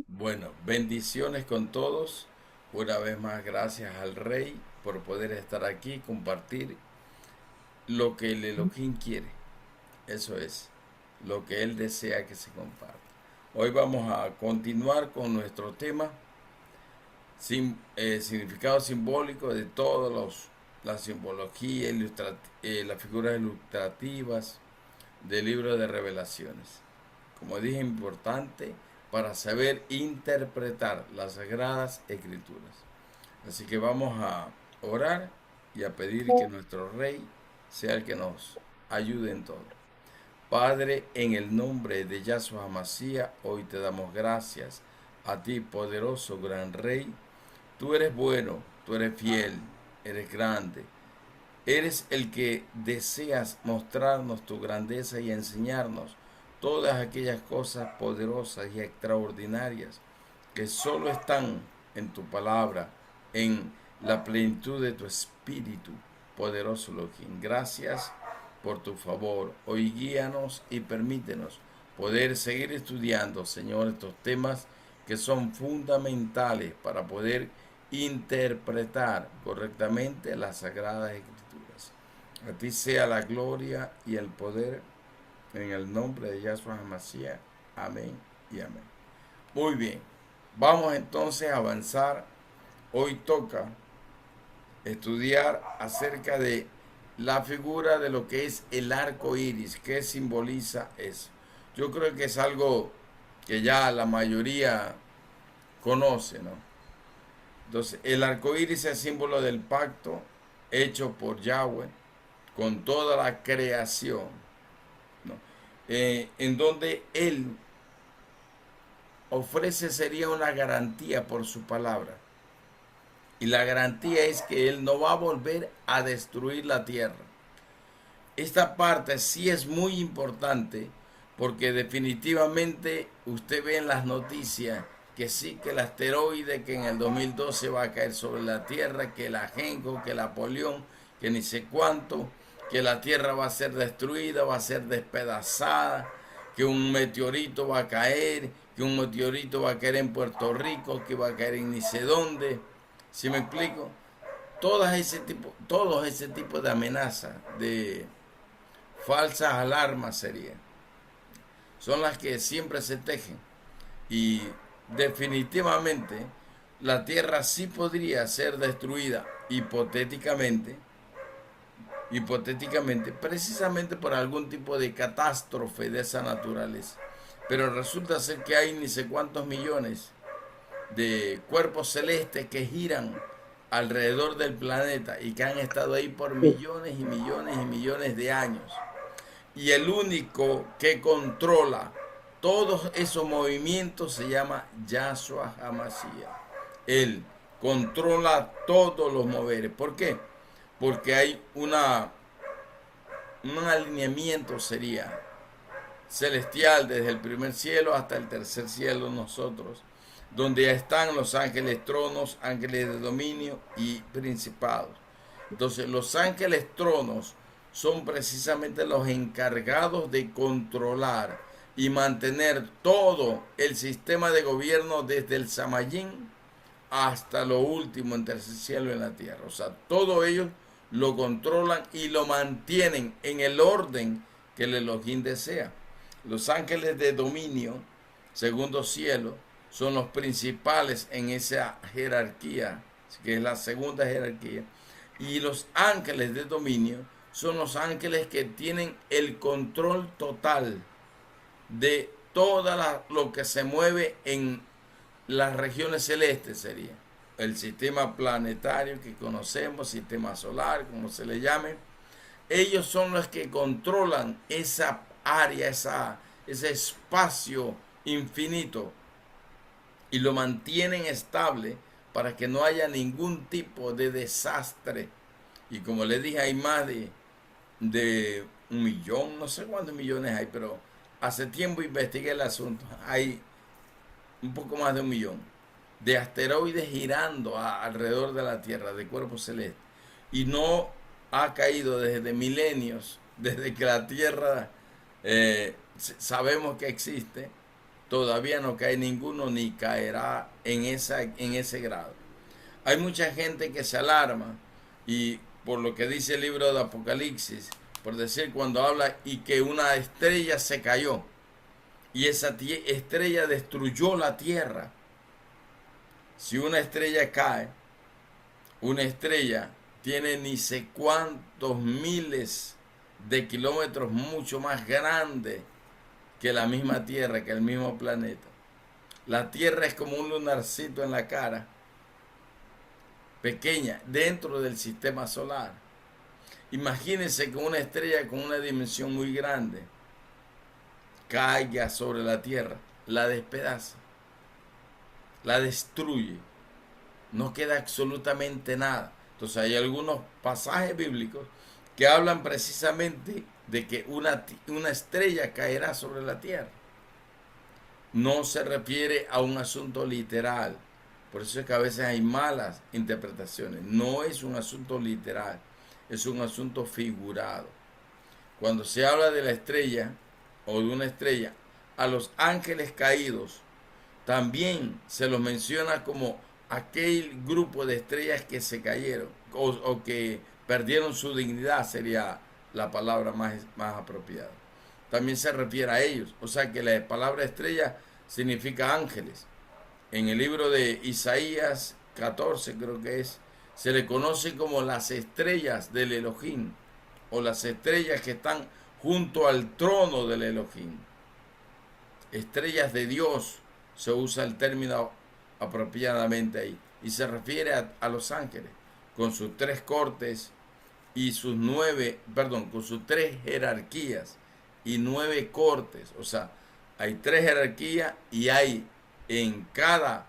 Bueno, bendiciones con todos. Una vez más, gracias al Rey por poder estar aquí, compartir lo que el Elohim quiere. Eso es, lo que Él desea que se comparta. Hoy vamos a continuar con nuestro tema, significado simbólico de todos la simbología, las figuras ilustrativas del libro de Revelaciones. Como dije, importante para saber interpretar las sagradas escrituras. Así que vamos a orar y a pedir que nuestro Rey sea el que nos ayude en todo. Padre, en el nombre de Yahshua Hamashiach, hoy te damos gracias a ti, poderoso gran Rey. Tú eres bueno, tú eres fiel, eres grande. Eres el que deseas mostrarnos tu grandeza y enseñarnos todas aquellas cosas poderosas y extraordinarias que solo están en tu palabra, en la plenitud de tu espíritu, poderoso Elohim. Gracias por tu favor. Hoy guíanos y permítenos poder seguir estudiando, Señor, estos temas que son fundamentales para poder interpretar correctamente las Sagradas Escrituras. A ti sea la gloria y el poder en el nombre de Yahshua HaMashiach. Amén y amén. Muy bien, vamos entonces a avanzar. Hoy toca estudiar acerca de la figura de lo que es el arco iris, qué simboliza eso. Yo creo que es algo que ya la mayoría conoce, ¿no? Entonces, el arco iris es símbolo del pacto hecho por Yahweh con toda la creación, ¿no? En donde Él ofrece sería una garantía por su palabra. Y la garantía es que Él no va a volver a destruir la tierra. Esta parte sí es muy importante porque definitivamente usted ve en las noticias que sí, que el asteroide que en el 2012 va a caer sobre la Tierra, que el Ajenjo, que el Apolión, que ni sé cuánto, que la Tierra va a ser destruida, va a ser despedazada, que un meteorito va a caer, que un meteorito va a caer en Puerto Rico, que va a caer en ni sé dónde. ¿Sí me explico? Todos ese tipo de amenazas, de falsas alarmas serían, son las que siempre se tejen. Y definitivamente la Tierra sí podría ser destruida hipotéticamente, precisamente por algún tipo de catástrofe de esa naturaleza. Pero resulta ser que hay ni sé cuántos millones de cuerpos celestes que giran alrededor del planeta y que han estado ahí por millones y millones y millones de años. Y el único que controla todos esos movimientos se llama Yahshua HaMashiach. Él controla todos los moveres. ¿Por qué? Porque hay un alineamiento sería celestial desde el primer cielo hasta el tercer cielo nosotros, donde ya están los ángeles tronos, ángeles de dominio y principados. Entonces los ángeles tronos son precisamente los encargados de controlar y mantener todo el sistema de gobierno desde el Samayín hasta lo último entre el cielo y la tierra. O sea, todo ellos lo controlan y lo mantienen en el orden que el Elohim desea. Los ángeles de dominio, segundo cielo, son los principales en esa jerarquía, que es la segunda jerarquía. Y los ángeles de dominio son los ángeles que tienen el control total de todo lo que se mueve en las regiones celestes sería el sistema planetario que conocemos, sistema solar, como se le llame. Ellos son los que controlan esa área, ese espacio infinito y lo mantienen estable para que no haya ningún tipo de desastre. Y como les dije, hay más de 1 millón, no sé cuántos millones hay, pero hace tiempo investigué el asunto. Hay un poco más de 1 millón de asteroides girando alrededor de la Tierra, de cuerpos celestes. Y no ha caído desde milenios, desde que la Tierra sabemos que existe. todavía no cae ninguno ni caerá en ese grado. Hay mucha gente que se alarma y por lo que dice el libro de Apocalipsis, por decir cuando habla y que una estrella se cayó y esa estrella destruyó la tierra. Si una estrella cae, una estrella tiene ni sé cuántos miles de kilómetros mucho más grande que la misma Tierra, que el mismo planeta. La Tierra es como un lunarcito en la cara, pequeña, dentro del sistema solar. Imagínense que una estrella con una dimensión muy grande caiga sobre la Tierra, la despedaza, la destruye, no queda absolutamente nada. Entonces hay algunos pasajes bíblicos que hablan precisamente de que una estrella caerá sobre la tierra. No se refiere a un asunto literal. Por eso es que a veces hay malas interpretaciones. No es un asunto literal, es un asunto figurado. Cuando se habla de la estrella o de una estrella, a los ángeles caídos también se los menciona como aquel grupo de estrellas que se cayeron o que perdieron su dignidad, sería la palabra más apropiada. También se refiere a ellos. O sea que la palabra estrella significa ángeles. En el libro de Isaías 14, creo que es, se le conoce como las estrellas del Elohim, o las estrellas que están junto al trono del Elohim. Estrellas de Dios, se usa el término apropiadamente ahí. Y se refiere a los ángeles, con sus 3 cortes y sus con sus 3 jerarquías y 9 cortes. O sea, hay 3 jerarquías y hay en cada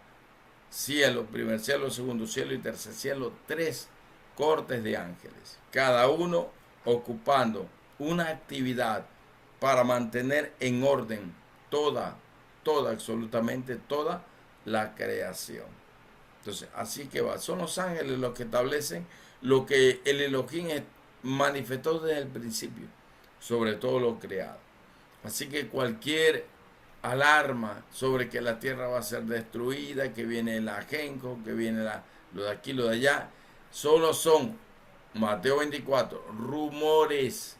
cielo, primer cielo, segundo cielo y tercer cielo, 3 cortes de ángeles, cada uno ocupando una actividad para mantener en orden absolutamente toda la creación. Entonces, así que va, son los ángeles los que establecen lo que el Elohim manifestó desde el principio, sobre todo lo creado. Así que cualquier alarma sobre que la tierra va a ser destruida, que viene la ajenjo, que viene lo de aquí, lo de allá, solo son, Mateo 24, rumores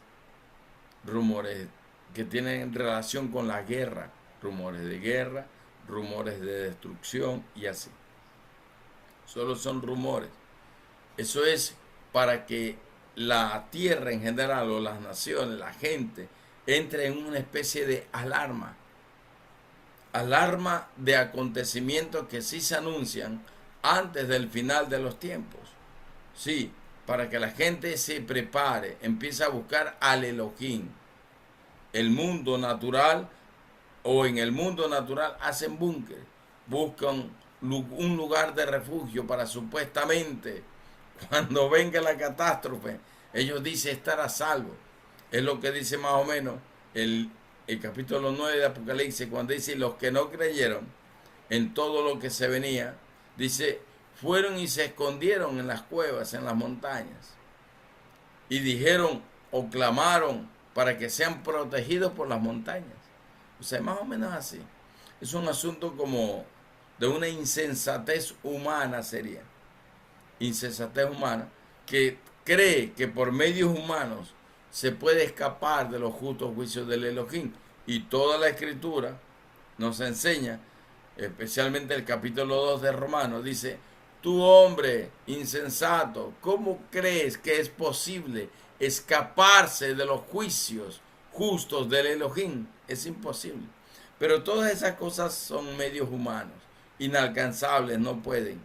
que tienen relación con la guerra, rumores de guerra, rumores de destrucción y así. Solo son rumores. Eso es para que la tierra en general o las naciones, la gente, entre en una especie de alarma de acontecimientos que sí se anuncian antes del final de los tiempos. Sí, para que la gente se prepare, empiece a buscar al Elohim. El mundo natural, o en el mundo natural hacen búnker, buscan un lugar de refugio para supuestamente cuando venga la catástrofe, ellos dicen estar a salvo. Es lo que dice más o menos el capítulo 9 de Apocalipsis, cuando dice los que no creyeron en todo lo que se venía, dice, fueron y se escondieron en las cuevas, en las montañas, y dijeron o clamaron para que sean protegidos por las montañas. O sea, más o menos así. Es un asunto como de una insensatez humana, sería. Insensatez humana, que cree que por medios humanos se puede escapar de los justos juicios del Elohim. Y toda la escritura nos enseña, especialmente el capítulo 2 de Romanos, dice, tú hombre insensato, ¿cómo crees que es posible escaparse de los juicios justos del Elohim? Es imposible. Pero todas esas cosas son medios humanos, inalcanzables, no pueden.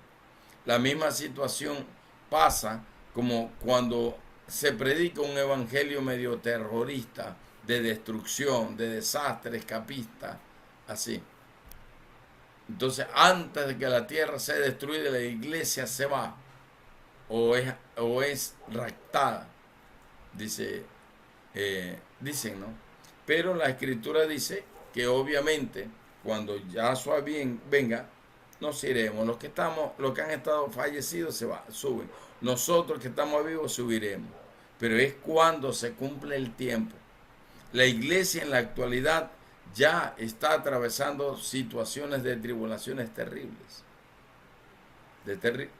La misma situación pasa como cuando se predica un evangelio medio terrorista, de destrucción, de desastre, escapista, así. Entonces, antes de que la tierra sea destruida, la iglesia se va o es raptada, dicen, ¿no? Pero la escritura dice que obviamente cuando Yahshua venga, nos iremos. Los que han estado fallecidos suben. Nosotros que estamos vivos subiremos. Pero es cuando se cumple el tiempo. La iglesia en la actualidad ya está atravesando situaciones de tribulaciones terribles,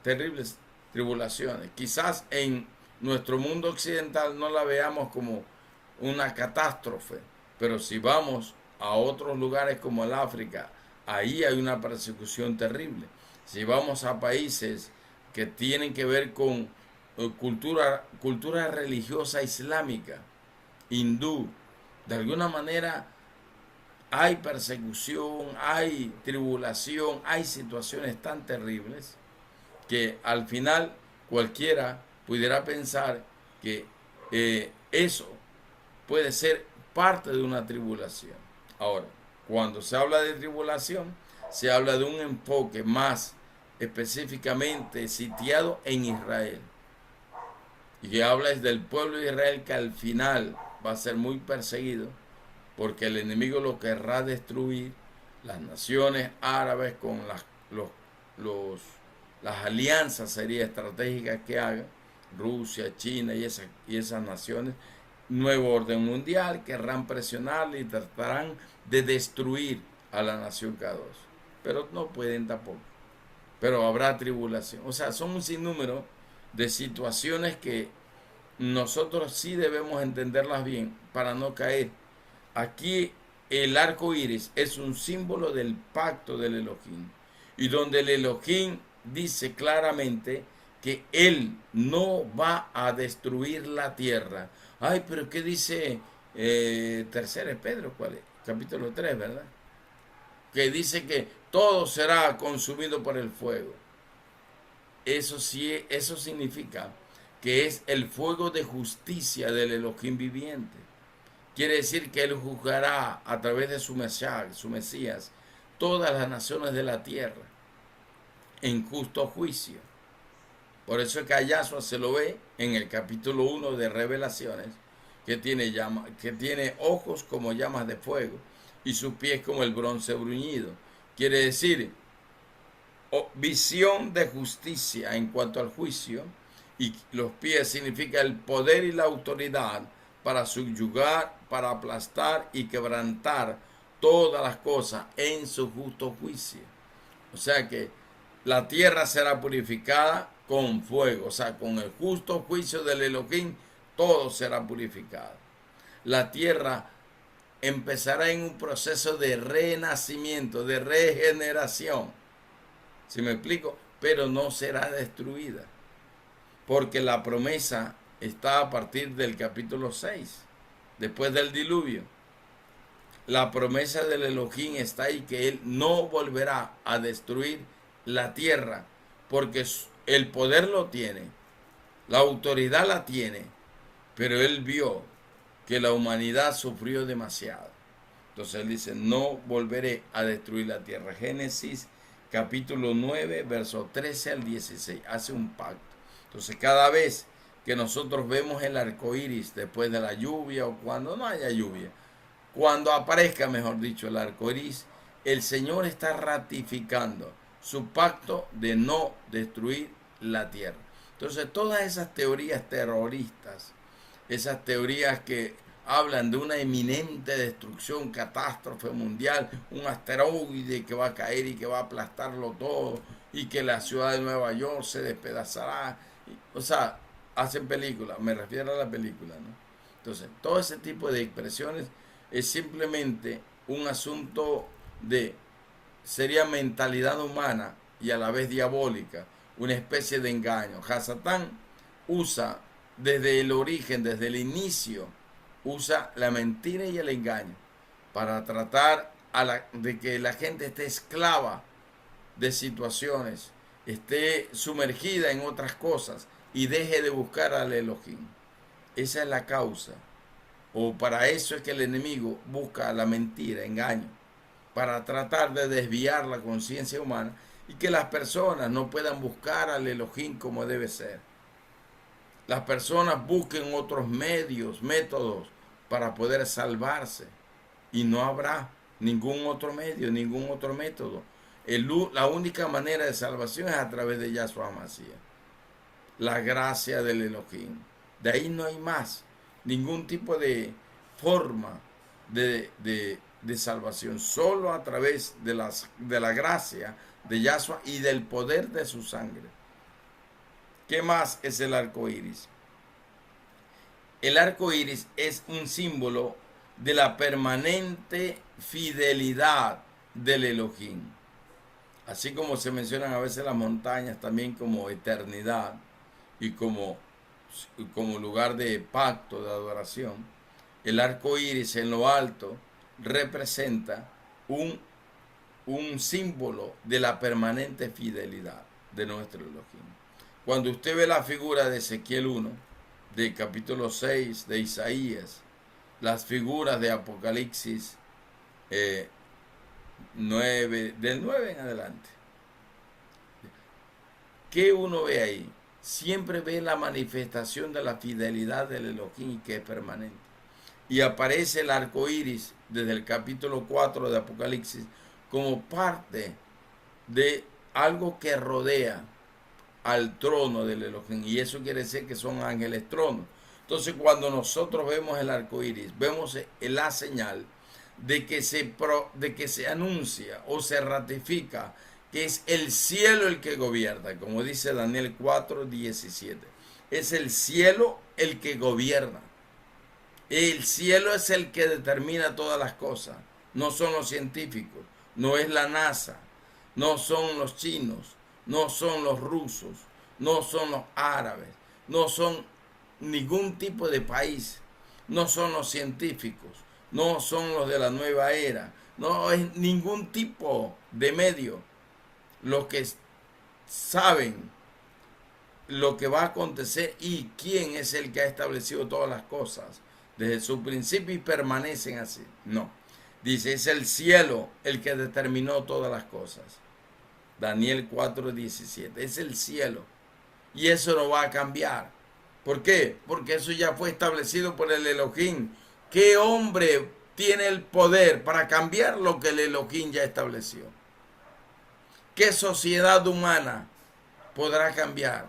terribles tribulaciones. Quizás en nuestro mundo occidental no la veamos como una catástrofe, pero si vamos a otros lugares como el África, ahí hay una persecución terrible. Si vamos a países que tienen que ver con cultura religiosa islámica, hindú, de alguna manera hay persecución, hay tribulación, hay situaciones tan terribles que al final cualquiera pudiera pensar que eso puede ser parte de una tribulación. Ahora, cuando se habla de tribulación, se habla de un enfoque más específicamente sitiado en Israel. Y que habla es del pueblo de Israel que al final va a ser muy perseguido porque el enemigo lo querrá destruir. Las naciones árabes con las alianzas serían estratégicas que hagan, Rusia, China y esas naciones, nuevo orden mundial, querrán presionarle y tratarán de destruir a la nación K2. Pero no pueden tampoco. Pero habrá tribulación. O sea, son un sinnúmero de situaciones que nosotros sí debemos entenderlas bien para no caer. Aquí el arco iris es un símbolo del pacto del Elohim. Y donde el Elohim dice claramente que él no va a destruir la tierra. Ay, pero ¿qué dice tercera Pedro? ¿Cuál es? Capítulo 3, ¿verdad? Que dice que todo será consumido por el fuego. Eso sí, eso significa que es el fuego de justicia del Elohim viviente. Quiere decir que él juzgará a través de su Mesías, todas las naciones de la tierra en justo juicio. Por eso es que a Yahshua se lo ve en el capítulo 1 de Revelaciones, que tiene ojos como llamas de fuego y sus pies como el bronce bruñido. Quiere decir visión de justicia en cuanto al juicio, y los pies significa el poder y la autoridad para subyugar, para aplastar y quebrantar todas las cosas en su justo juicio. O sea que la tierra será purificada con fuego, o sea, con el justo juicio del Elohim, todo será purificado. La tierra empezará en un proceso de renacimiento, de regeneración, ¿sí me explico? Pero no será destruida, porque la promesa está a partir del capítulo 6, después del diluvio. La promesa del Elohim está ahí, que él no volverá a destruir la tierra, porque el poder lo tiene, la autoridad la tiene, pero él vio que la humanidad sufrió demasiado. Entonces él dice, no volveré a destruir la tierra. Génesis capítulo 9, verso 13 al 16, hace un pacto. Entonces cada vez que nosotros vemos el arco iris después de la lluvia o cuando no haya lluvia, cuando aparezca, mejor dicho, el arco iris, el Señor está ratificando su pacto de no destruir la tierra. Entonces todas esas teorías terroristas, esas teorías que hablan de una inminente destrucción, catástrofe mundial, un asteroide que va a caer y que va a aplastarlo todo, y que la ciudad de Nueva York se despedazará. O sea, hacen películas, me refiero a la película, ¿no? Entonces, todo ese tipo de expresiones es simplemente un asunto sería mentalidad humana y a la vez diabólica, una especie de engaño. Hasatán usa desde el origen, desde el inicio, usa la mentira y el engaño para tratar de que la gente esté esclava de situaciones, esté sumergida en otras cosas y deje de buscar al Elohim. Esa es la causa. O para eso es que el enemigo busca la mentira, engaño, para tratar de desviar la conciencia humana y que las personas no puedan buscar al Elohim como debe ser. Las personas busquen otros medios, métodos para poder salvarse, y no habrá ningún otro medio, ningún otro método. La única manera de salvación es a través de Yahshua Mashiach, la gracia del Elohim. De ahí no hay más ningún tipo de forma de de salvación, solo a través de la gracia de Yahshua y del poder de su sangre. ¿Qué más es el arco iris? El arco iris es un símbolo de la permanente fidelidad del Elohim. Así como se mencionan a veces las montañas también como eternidad y como lugar de pacto, de adoración, el arco iris en lo alto representa un símbolo de la permanente fidelidad de nuestro Elohim. Cuando usted ve la figura de Ezequiel 1, de capítulo 6, de Isaías, las figuras de Apocalipsis 9, del 9 en adelante, ¿qué uno ve ahí? Siempre ve la manifestación de la fidelidad del Elohim, que es permanente. Y aparece el arco iris desde el capítulo 4 de Apocalipsis como parte de algo que rodea al trono del Elohim, y eso quiere decir que son ángeles tronos. Entonces, cuando nosotros vemos el arco iris, vemos la señal de que se anuncia o se ratifica que es el cielo el que gobierna, como dice Daniel 4:17. Es el cielo el que gobierna. El cielo es el que determina todas las cosas. No son los científicos, no es la NASA, no son los chinos, no son los rusos, no son los árabes, no son ningún tipo de país, no son los científicos, no son los de la nueva era, no es ningún tipo de medio. Los que saben lo que va a acontecer y quién es el que ha establecido todas las cosas desde su principio y permanecen así. No, dice, es el cielo el que determinó todas las cosas. Daniel 4:17, es el cielo. Y eso no va a cambiar. ¿Por qué? Porque eso ya fue establecido por el Elohim. ¿Qué hombre tiene el poder para cambiar lo que el Elohim ya estableció? ¿Qué sociedad humana podrá cambiar?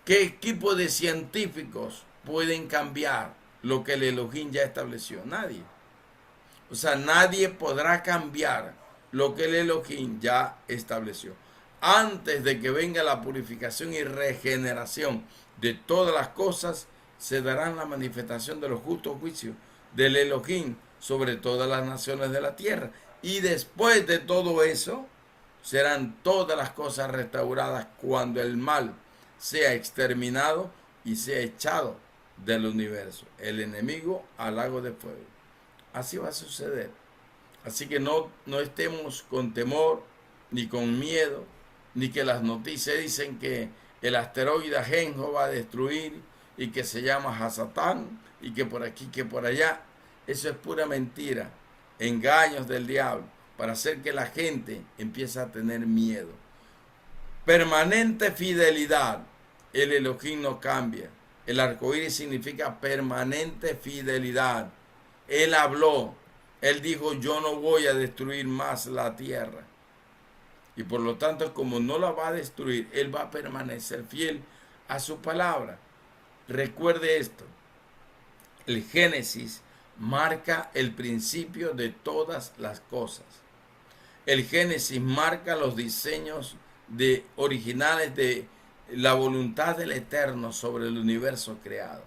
¿Qué equipo de científicos pueden cambiar lo que el Elohim ya estableció? Nadie. O sea, nadie podrá cambiar lo que el Elohim ya estableció. Antes de que venga la purificación y regeneración de todas las cosas, se darán la manifestación de los justos juicios del Elohim sobre todas las naciones de la tierra. Y después de todo eso, serán todas las cosas restauradas cuando el mal sea exterminado y sea echado del universo, el enemigo al lago de fuego. Así va a suceder. Así que no estemos con temor, ni con miedo, ni que las noticias dicen que el asteroide Ajenjo va a destruir y que se llama Hasatán y que por aquí, que por allá. Eso es pura mentira, engaños del diablo, para hacer que la gente empiece a tener miedo. Permanente fidelidad. El Elohim no cambia. El arcoíris significa permanente fidelidad. Él habló. Él dijo, yo no voy a destruir más la tierra. Y por lo tanto, como no la va a destruir, Él va a permanecer fiel a su palabra. Recuerde esto. El Génesis marca el principio de todas las cosas. El Génesis marca los diseños originales de la voluntad del Eterno sobre el universo creado.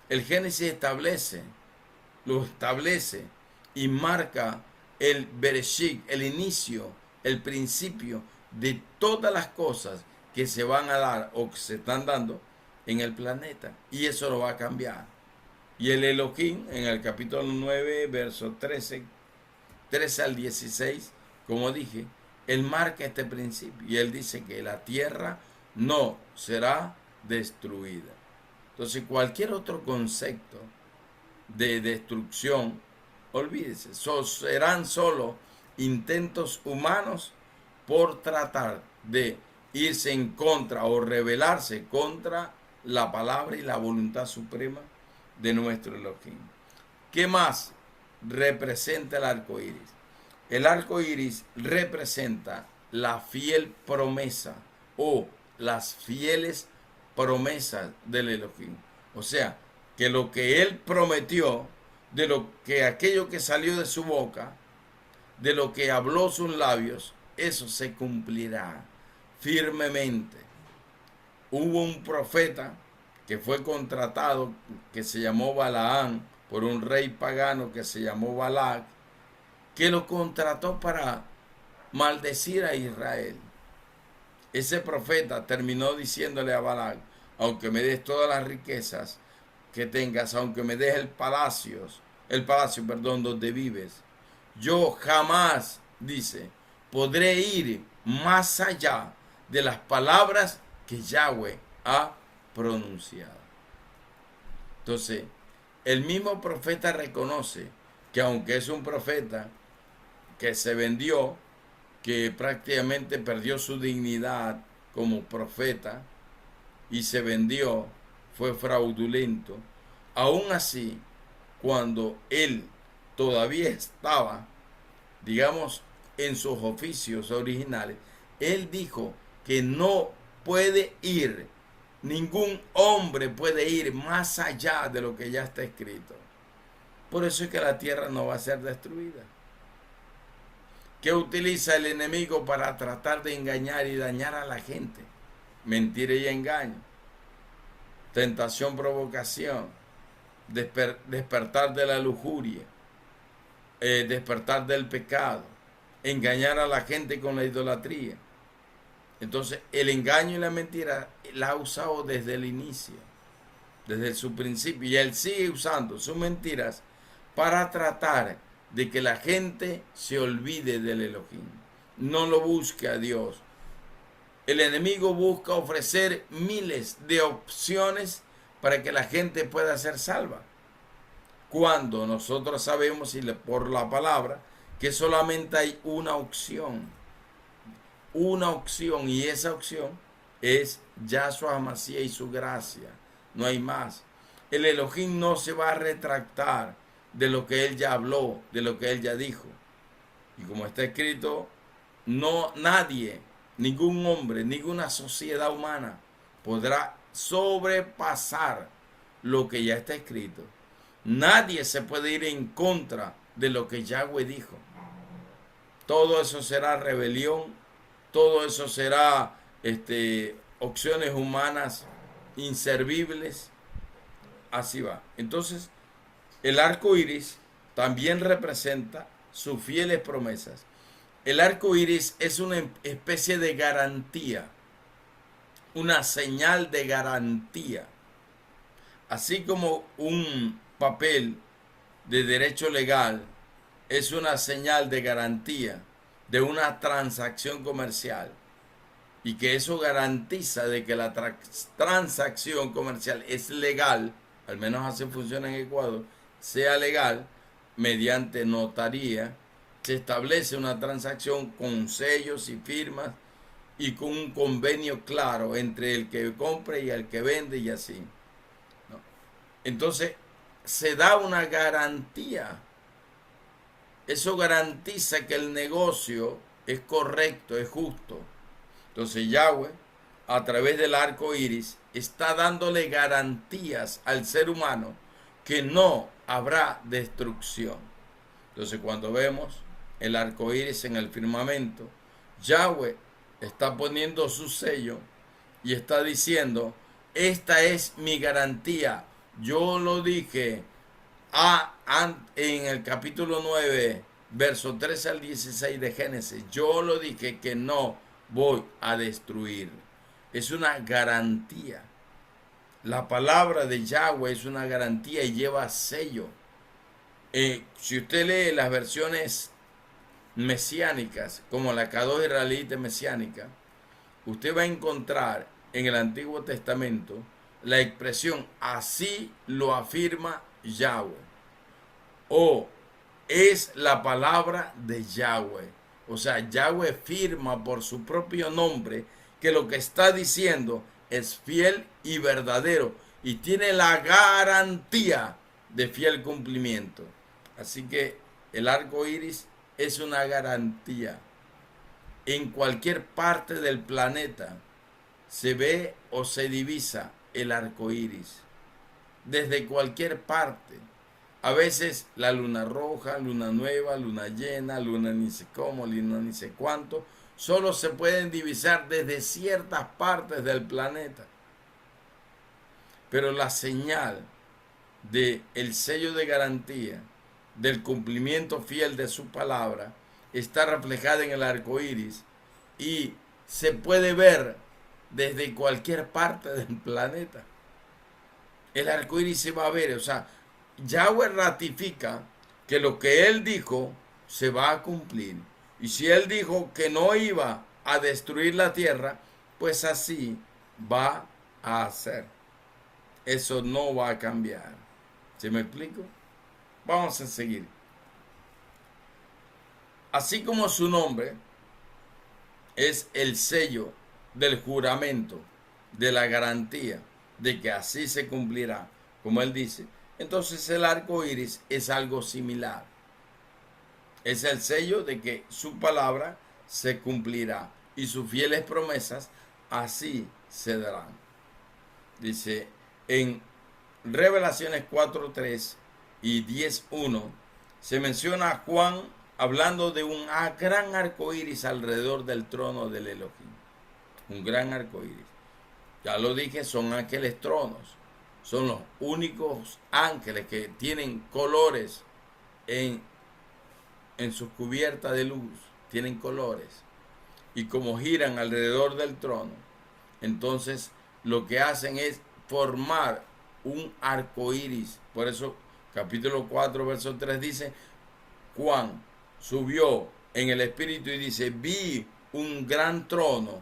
El Génesis lo establece y marca el Bereshit, el inicio, el principio de todas las cosas que se van a dar o que se están dando en el planeta. Y eso lo va a cambiar. Y el Elohim, en el capítulo 9, verso 13 al 16, como dije, él marca este principio y él dice que la tierra no será destruida. Entonces, cualquier otro concepto de destrucción, olvídese, serán solo intentos humanos por tratar de irse en contra o rebelarse contra la palabra y la voluntad suprema de nuestro Elohim. ¿Qué más representa el arco iris? El arco iris representa la fiel promesa o las fieles promesas del Elohim. O sea, que lo que Él prometió de lo que aquello que salió de su boca, de lo que habló sus labios, eso se cumplirá firmemente. Hubo un profeta que fue contratado, que se llamó Balaán, por un rey pagano que se llamó Balac, que lo contrató para maldecir a Israel. Ese profeta terminó diciéndole a Balac: aunque me des todas las riquezas que tengas, aunque me des el palacio, donde vives, yo jamás, dice, podré ir más allá de las palabras que Yahweh ha pronunciado. Entonces, el mismo profeta reconoce que aunque es un profeta que se vendió, que prácticamente perdió su dignidad como profeta y se vendió, fue fraudulento, aún así, cuando él todavía estaba, digamos, en sus oficios originales, él dijo que no puede ir, ningún hombre puede ir más allá de lo que ya está escrito. Por eso es que la tierra no va a ser destruida. ¿Qué utiliza el enemigo para tratar de engañar y dañar a la gente? Mentira y engaño. Tentación, provocación. Despertar de la lujuria. Despertar del pecado. Engañar a la gente con la idolatría. Entonces, el engaño y la mentira la ha usado desde el inicio, desde su principio. Y él sigue usando sus mentiras para tratar de que la gente se olvide del Elohim, no lo busque a Dios. El enemigo busca ofrecer miles de opciones para que la gente pueda ser salva, cuando nosotros sabemos, y por la palabra, que solamente hay una opción, y esa opción es Yahshua Hamashiach y su gracia, no hay más. El Elohim no se va a retractar de lo que él ya habló, de lo que él ya dijo. Y como está escrito, nadie, ningún hombre, ninguna sociedad humana podrá sobrepasar lo que ya está escrito. Nadie se puede ir en contra de lo que Yahweh dijo. Todo eso será rebelión, todo eso será opciones humanas inservibles. Así va. Entonces, el arco iris también representa sus fieles promesas. El arco iris es una especie de garantía, una señal de garantía. Así como un papel de derecho legal es una señal de garantía de una transacción comercial, y que eso garantiza de que la transacción comercial es legal, al menos así funciona en Ecuador, sea legal, mediante notaría, se establece una transacción con sellos y firmas y con un convenio claro entre el que compra y el que vende, y así, ¿no? Entonces, se da una garantía. Eso garantiza que el negocio es correcto, es justo. Entonces Yahweh, a través del arco iris, está dándole garantías al ser humano que no habrá destrucción. Entonces, cuando vemos el arco iris en el firmamento, Yahweh está poniendo su sello y está diciendo: esta es mi garantía. Yo lo dije en el capítulo 9, verso 13 al 16 de Génesis. Yo lo dije que no voy a destruir. Es una garantía. La palabra de Yahweh es una garantía y lleva sello. Si usted lee las versiones mesiánicas, como la Kadosh israelita mesiánica, usted va a encontrar en el Antiguo Testamento la expresión "así lo afirma Yahweh", o "es la palabra de Yahweh". O sea, Yahweh firma por su propio nombre que lo que está diciendo es fiel y verdadero, y tiene la garantía de fiel cumplimiento. Así que el arco iris es una garantía. En cualquier parte del planeta se ve o se divisa el arco iris. Desde cualquier parte. A veces la luna roja, luna nueva, luna llena, luna ni sé cómo, luna ni sé cuánto, solo se pueden divisar desde ciertas partes del planeta. Pero la señal del sello de garantía, del cumplimiento fiel de su palabra, está reflejada en el arco iris y se puede ver desde cualquier parte del planeta. El arco iris se va a ver, o sea, Yahweh ratifica que lo que él dijo se va a cumplir. Y si él dijo que no iba a destruir la tierra, pues así va a hacer. Eso no va a cambiar. ¿Se me explico? Vamos a seguir. Así como su nombre es el sello del juramento, de la garantía de que así se cumplirá, como él dice, entonces el arco iris es algo similar. Es el sello de que su palabra se cumplirá y sus fieles promesas así se darán. Dice en Revelaciones 4:3 y 10:1 se menciona a Juan hablando de un gran arco iris alrededor del trono del Elohim. Un gran arco iris. Ya lo dije, son ángeles tronos. Son los únicos ángeles que tienen colores en sus cubiertas de luz. Tienen colores. Y como giran alrededor del trono, entonces lo que hacen es formar un arco iris. Por eso, capítulo 4, verso 3 dice: Juan subió en el espíritu y dice: vi un gran trono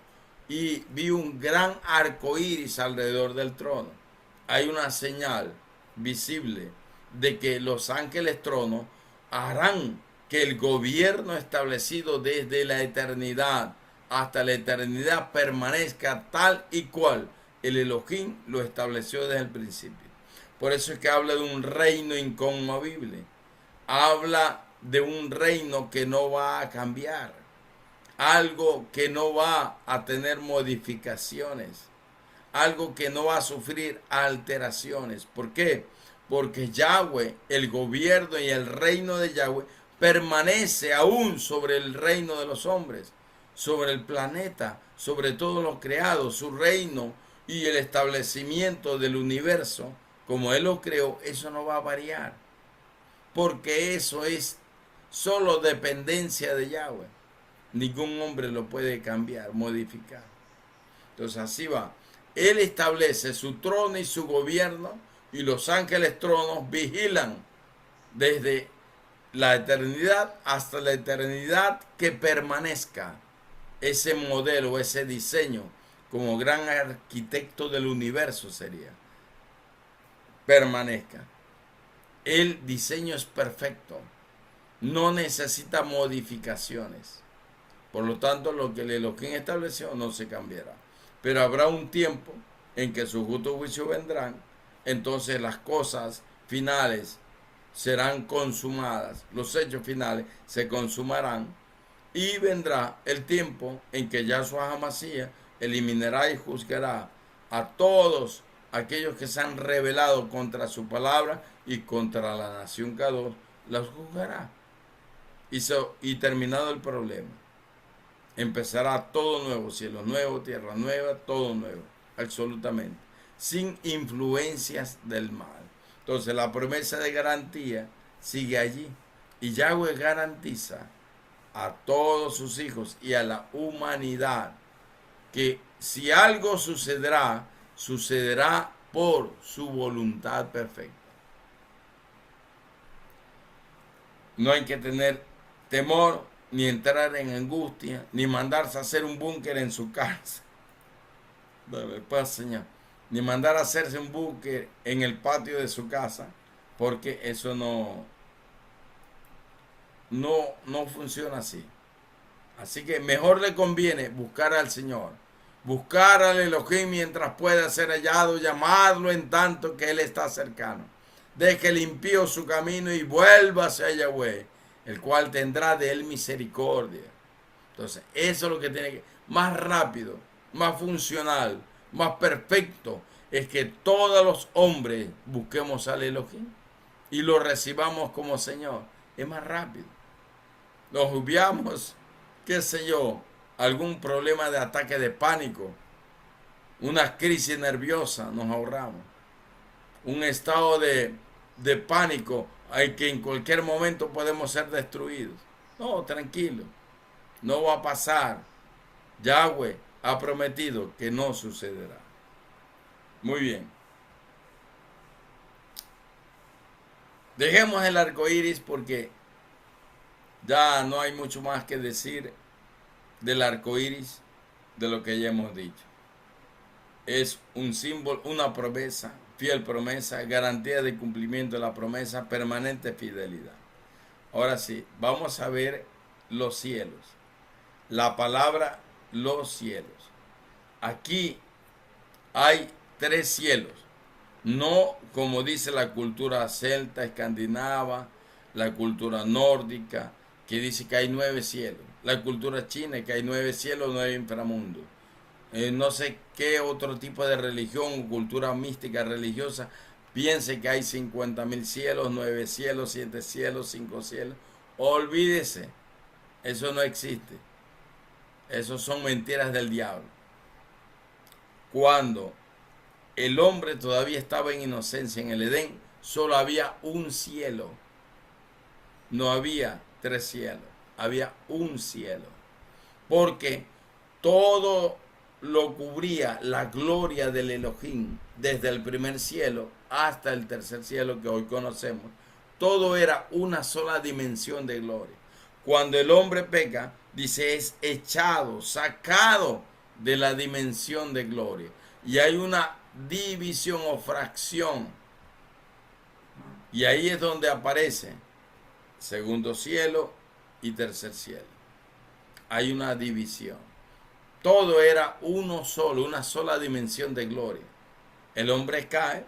y vi un gran arco iris alrededor del trono. Hay una señal visible de que los ángeles tronos harán que el gobierno establecido desde la eternidad hasta la eternidad permanezca tal y cual el Elohim lo estableció desde el principio. Por eso es que habla de un reino inconmovible. Habla de un reino que no va a cambiar. Algo que no va a tener modificaciones. Algo que no va a sufrir alteraciones. ¿Por qué? Porque Yahweh, el gobierno y el reino de Yahweh, permanece aún sobre el reino de los hombres, sobre el planeta, sobre todo lo creado. Su reino y el establecimiento del universo, como Él lo creó, eso no va a variar. Porque eso es solo dependencia de Yahweh. Ningún hombre lo puede cambiar, modificar. Entonces así va. Él establece su trono y su gobierno, y los ángeles tronos vigilan desde la eternidad hasta la eternidad que permanezca ese modelo, ese diseño, como gran arquitecto del universo sería. Permanezca. El diseño es perfecto. No necesita modificaciones. Por lo tanto, lo que el Elohim estableció no se cambiará. Pero habrá un tiempo en que su justo juicio vendrán. Entonces las cosas finales serán consumadas. Los hechos finales se consumarán. Y vendrá el tiempo en que Yahshua HaMashiach eliminará y juzgará a todos aquellos que se han rebelado contra su palabra y contra la nación Kadosh, los juzgará. Y terminado el problema, empezará todo nuevo, cielo nuevo, tierra nueva, todo nuevo, absolutamente, sin influencias del mal. Entonces la promesa de garantía sigue allí, y Yahweh garantiza a todos sus hijos y a la humanidad que si algo sucederá, sucederá por su voluntad perfecta. No hay que tener temor, ni entrar en angustia, ni mandarse a hacer un búnker en su casa. Señor. Ni mandar a hacerse un búnker en el patio de su casa, porque eso no funciona así. Así que mejor le conviene buscar al Señor, buscar al Elohim mientras pueda ser hallado, llamarlo en tanto que Él está cercano. Deje el impío su camino y vuelva hacia Yahweh, el cual tendrá de él misericordia. Entonces, eso es lo que tiene que, más rápido, más funcional, más perfecto, es que todos los hombres busquemos al Elohim. y lo recibamos como Señor, es más rápido. Nos obviamos, qué sé yo, algún problema de ataque de pánico, una crisis nerviosa, nos ahorramos. Un estado de pánico hay que en cualquier momento podemos ser destruidos. No, tranquilo, no va a pasar. Yahweh ha prometido que no sucederá. Muy bien. Dejemos el arco iris porque ya no hay mucho más que decir del arco iris de lo que ya hemos dicho. Es un símbolo, una promesa, fiel promesa, garantía de cumplimiento de la promesa, permanente fidelidad. Ahora sí, vamos a ver los cielos. La palabra los cielos. Aquí hay 3 cielos. No como dice la cultura celta, escandinava, la cultura nórdica, que dice que hay 9 cielos. La cultura china, que hay 9 cielos, 9 inframundos. No sé qué otro tipo de religión o cultura mística religiosa piense que hay 50.000 cielos, 9 cielos, 7 cielos, 5 cielos. Olvídese, eso no existe. Eso son mentiras del diablo. Cuando el hombre todavía estaba en inocencia en el Edén, solo había un cielo. No había 3 cielos, había un cielo. Porque todo lo cubría la gloria del Elohim, desde el primer cielo hasta el tercer cielo que hoy conocemos. Todo era una sola dimensión de gloria. Cuando el hombre peca, dice, es echado, sacado de la dimensión de gloria. Y hay una división o fracción. Y ahí es donde aparece segundo cielo y tercer cielo. Hay una división. Todo era uno solo, una sola dimensión de gloria. El hombre cae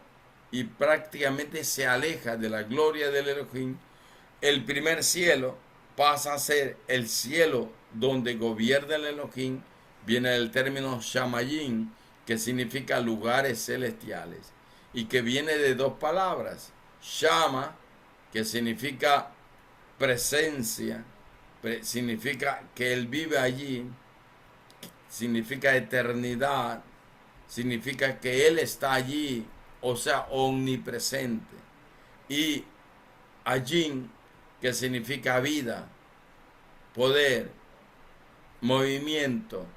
y prácticamente se aleja de la gloria del Elohim. El primer cielo pasa a ser el cielo donde gobierna el Elohim. Viene del término Shamayim, que significa lugares celestiales, y que viene de 2 palabras. Shama, que significa presencia, significa que Él vive allí, significa eternidad, significa que Él está allí, o sea, omnipresente. Y Ajin, que significa vida, poder, movimiento.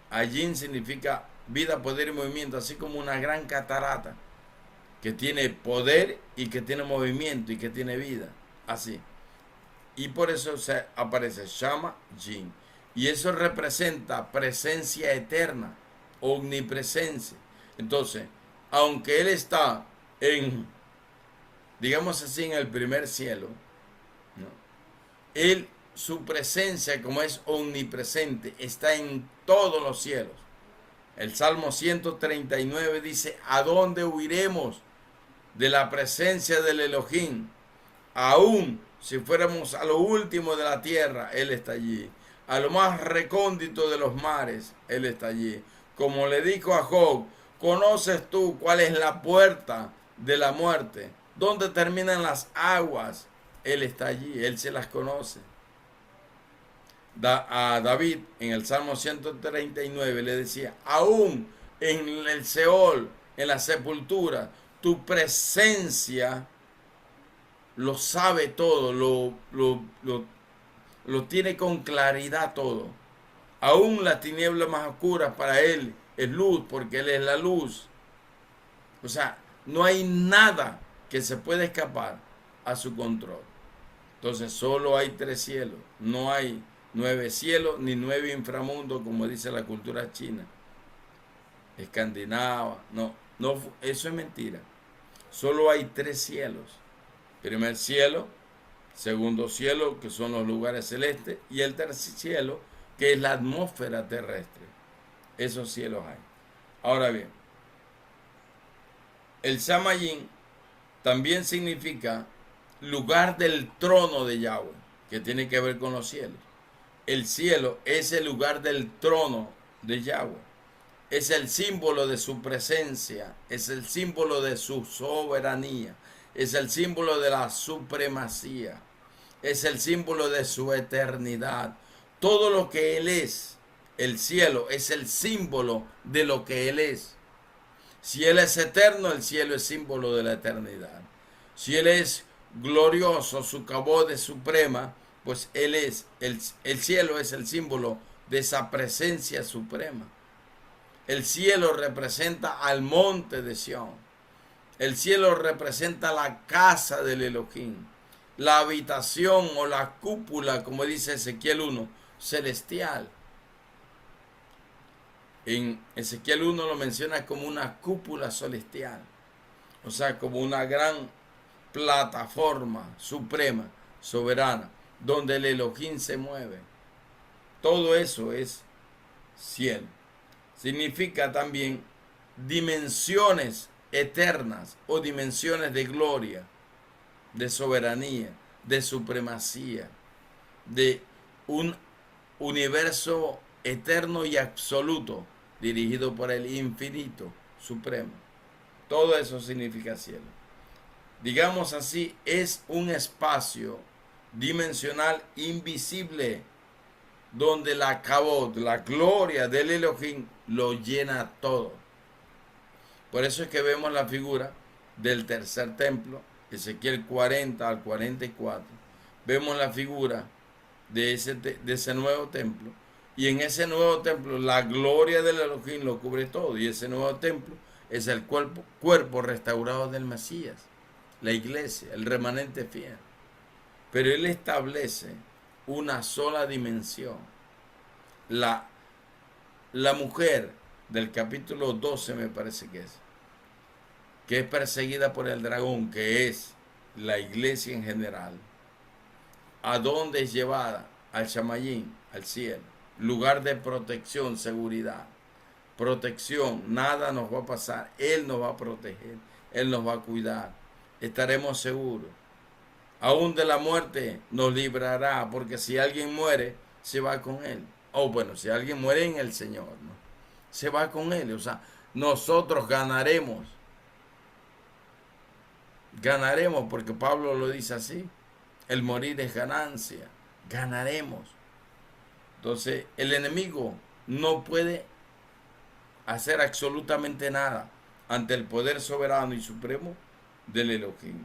Ajin significa vida, poder y movimiento, así como una gran catarata que tiene poder y que tiene movimiento y que tiene vida, así. Y por eso se aparece Shama Jin. Y eso representa presencia eterna, omnipresencia. Entonces, aunque Él está en, digamos así, en el primer cielo, ¿no? Él, su presencia, como es omnipresente, está en todos los cielos. El Salmo 139 dice, ¿a dónde huiremos de la presencia del Elohim? Aún si fuéramos a lo último de la tierra, Él está allí. A lo más recóndito de los mares, Él está allí. Como le dijo a Job, ¿conoces tú cuál es la puerta de la muerte? ¿Dónde terminan las aguas? Él está allí, Él se las conoce. A David en el Salmo 139 le decía, aún en el Seol, en la sepultura, tu presencia lo sabe todo, lo tiene con claridad todo. Aún la tiniebla más oscura para Él es luz, porque Él es la luz. O sea, no hay nada que se pueda escapar a su control. Entonces solo hay 3 cielos, no hay 9 cielos ni 9 inframundos como dice la cultura china, escandinava. No, eso es mentira. Solo hay 3 cielos. Primer cielo, segundo cielo, que son los lugares celestes, y el tercer cielo, que es la atmósfera terrestre. Esos cielos hay. Ahora bien, el Shamayim también significa lugar del trono de Yahweh, que tiene que ver con los cielos. El cielo es el lugar del trono de Yahweh. Es el símbolo de su presencia, es el símbolo de su soberanía, es el símbolo de la supremacía, es el símbolo de su eternidad. Todo lo que Él es, el cielo, es el símbolo de lo que Él es. Si Él es eterno, el cielo es símbolo de la eternidad. Si Él es glorioso, su cabod es suprema, pues Él es, el cielo es el símbolo de esa presencia suprema. El cielo representa al monte de Sión. El cielo representa la casa del Elohim, la habitación o la cúpula, como dice Ezequiel 1, celestial. En Ezequiel 1 lo menciona como una cúpula celestial, o sea, como una gran plataforma suprema, soberana, donde el Elohim se mueve. Todo eso es cielo. Significa también dimensiones eternas o dimensiones de gloria, de soberanía, de supremacía, de un universo eterno y absoluto dirigido por el infinito supremo. Todo eso significa cielo. Digamos así, es un espacio dimensional invisible donde la cabot, la gloria del Elohim lo llena todo. Por eso es que vemos la figura del tercer templo, Ezequiel 40 al 44. Vemos la figura de ese nuevo templo. Y en ese nuevo templo la gloria del Elohim lo cubre todo. Y ese nuevo templo es el cuerpo restaurado del Mesías, la iglesia, el remanente fiel. Pero Él establece una sola dimensión. La mujer del capítulo 12 me parece que es perseguida por el dragón, que es la iglesia en general. ¿A dónde es llevada? Al Shamayim, al cielo. Lugar de protección, seguridad. Protección, nada nos va a pasar. Él nos va a proteger, Él nos va a cuidar. Estaremos seguros. Aún de la muerte nos librará, porque si alguien muere, se va con Él. O bueno, si alguien muere en el Señor, ¿no? Se va con Él. O sea, nosotros ganaremos. Ganaremos, porque Pablo lo dice así. El morir es ganancia. Ganaremos. Entonces, el enemigo no puede hacer absolutamente nada ante el poder soberano y supremo del Elohim.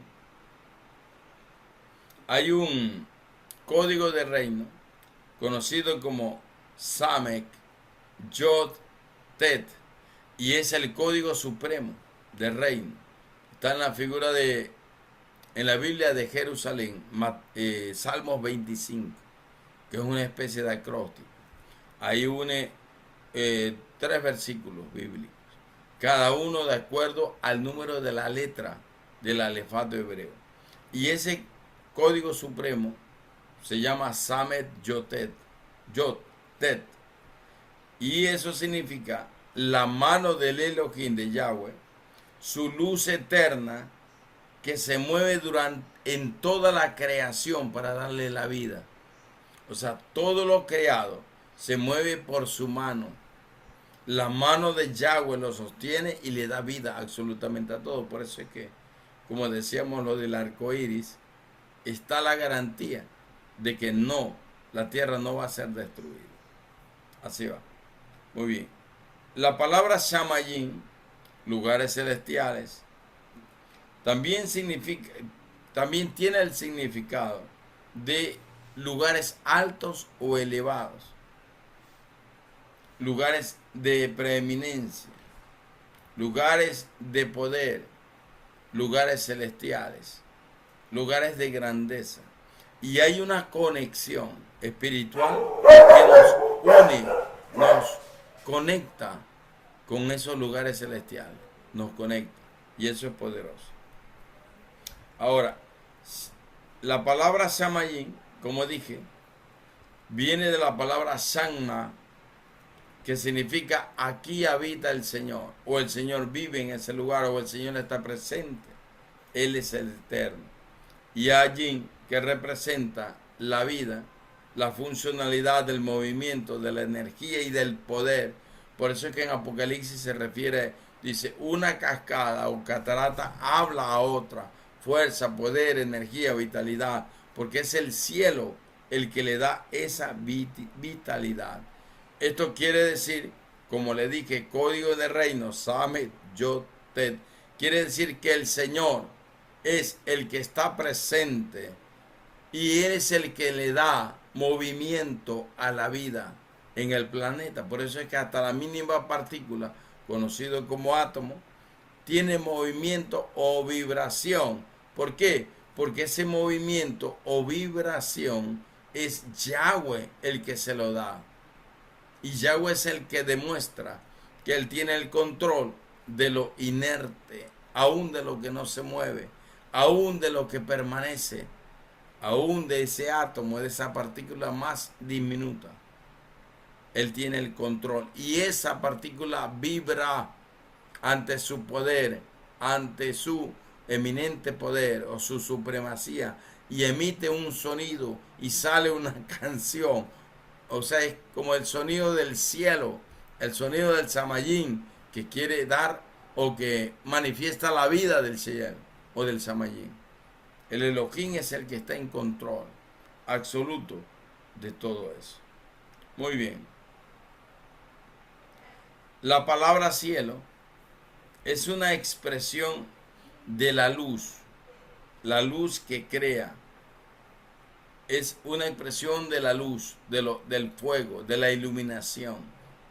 Hay un código de reino conocido como Samek Yod Tet, y es el código supremo del reino. Está en la figura en la Biblia de Jerusalén, Salmos 25, que es una especie de acróstico. Ahí une 3 versículos bíblicos, cada uno de acuerdo al número de la letra del alefato hebreo. Y ese código supremo se llama Samet Yotet, y eso significa la mano del Elohim de Yahweh, su luz eterna que se mueve en toda la creación para darle la vida. O sea, todo lo creado se mueve por su mano. La mano de Yahweh lo sostiene y le da vida absolutamente a todo. Por eso es que, como decíamos lo del arco iris, está la garantía de que la tierra no va a ser destruida. Así va. Muy bien. La palabra Shamayim, lugares celestiales, también tiene el significado de lugares altos o elevados, lugares de preeminencia, lugares de poder, lugares celestiales, lugares de grandeza. Y hay una conexión espiritual que nos une, nos conecta con esos lugares celestiales, nos conecta, y eso es poderoso. Ahora, la palabra Shamayim, como dije, viene de la palabra Shamma, que significa aquí habita el Señor, o el Señor vive en ese lugar, o el Señor está presente. Él es el eterno. Y allí, que representa la vida, la funcionalidad del movimiento, de la energía y del poder. Por eso es que en Apocalipsis se refiere, dice, una cascada o catarata habla a otra, fuerza, poder, energía, vitalidad, porque es el cielo el que le da esa vitalidad. Esto quiere decir, como le dije, código de reino, Samet Yotet, quiere decir que el Señor es el que está presente y Él es el que le da movimiento a la vida en el planeta. Por eso es que hasta la mínima partícula, conocido como átomo, tiene movimiento o vibración. ¿Por qué? Porque ese movimiento o vibración es Yahweh el que se lo da. Y Yahweh es el que demuestra que Él tiene el control de lo inerte, aún de lo que no se mueve, aún de lo que permanece, aún de ese átomo, de esa partícula más diminuta. Él tiene el control y esa partícula vibra ante su poder, ante su eminente poder o su supremacía, y emite un sonido y sale una canción. O sea, es como el sonido del cielo, el sonido del Samayín, que quiere dar o que manifiesta la vida del cielo o del Samayín. El Elohim es el que está en control absoluto de todo eso. Muy bien. La palabra cielo es una expresión de la luz que crea. Es una expresión de la luz, del fuego, de la iluminación,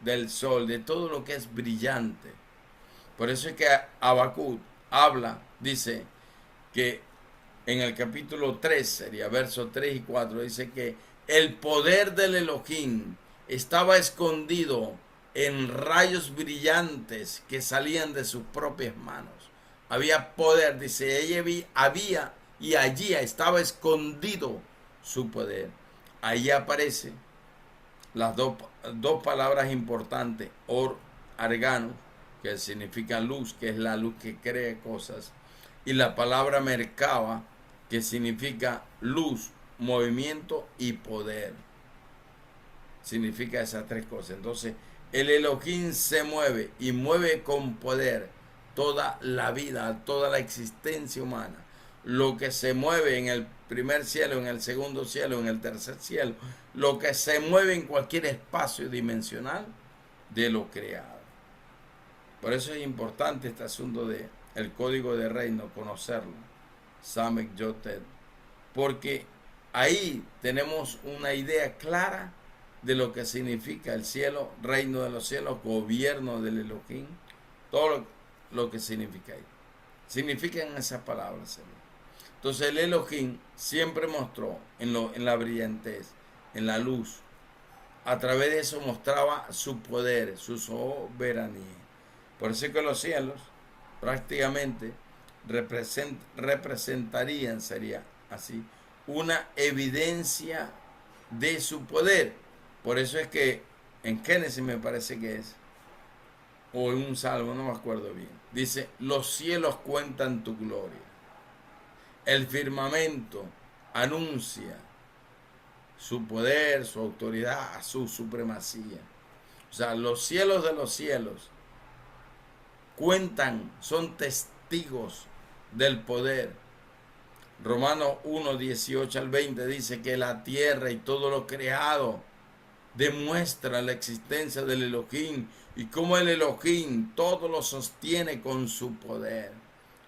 del sol, de todo lo que es brillante. Por eso es que Habacuc habla, dice que en el capítulo 3, sería versos 3 y 4, dice que el poder del Elohim estaba escondido en rayos brillantes que salían de sus propias manos. Había poder, dice, había y allí estaba escondido su poder. Ahí aparecen las dos palabras importantes, or, argano, que significa luz, que es la luz que crea cosas, y la palabra merkaba, que significa luz, movimiento y poder. Significa esas tres cosas. Entonces, el Elohim se mueve y mueve con poder toda la vida, toda la existencia humana. Lo que se mueve en el primer cielo, en el segundo cielo, en el tercer cielo, lo que se mueve en cualquier espacio dimensional de lo creado. Por eso es importante este asunto de el código de reino, conocerlo, Samek Yotet, porque ahí tenemos una idea clara de lo que significa el cielo, reino de los cielos, gobierno del Elohim, todo lo que significa ahí. Significan esas palabras, Señor. Entonces el Elohim siempre mostró en la brillantez, en la luz. A través de eso mostraba su poder, su soberanía. Por eso es que los cielos prácticamente representarían, sería así, una evidencia de su poder. Por eso es que en Génesis me parece que es, o en un salmo, no me acuerdo bien, dice, los cielos cuentan tu gloria. El firmamento anuncia su poder, su autoridad, su supremacía. O sea, los cielos de los cielos cuentan, son testigos del poder. Romanos 1, 18 al 20 dice que la tierra y todo lo creado demuestra la existencia del Elohim y cómo el Elohim todo lo sostiene con su poder,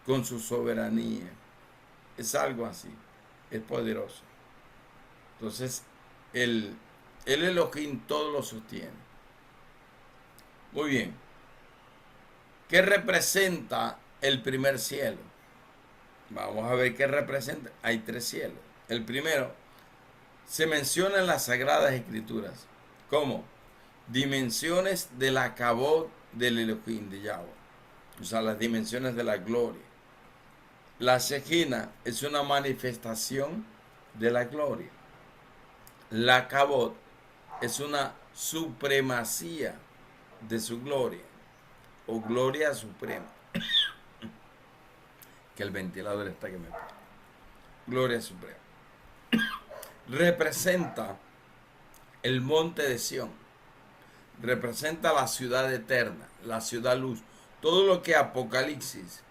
con su soberanía. Es algo así, es poderoso. Entonces, el Elohim todo lo sostiene. Muy bien. ¿Qué representa el primer cielo? Vamos a ver qué representa. Hay tres cielos. El primero se menciona en las Sagradas Escrituras como dimensiones de la Kabod del Elohim de Yahweh. O sea, las dimensiones de la gloria. La Shejina es una manifestación de la gloria. La Kabod es una supremacía de su gloria o gloria suprema. Que el ventilador está que me pone. Gloria suprema. Representa el monte de Sión. Representa la ciudad eterna, la ciudad luz. Todo lo que Apocalipsis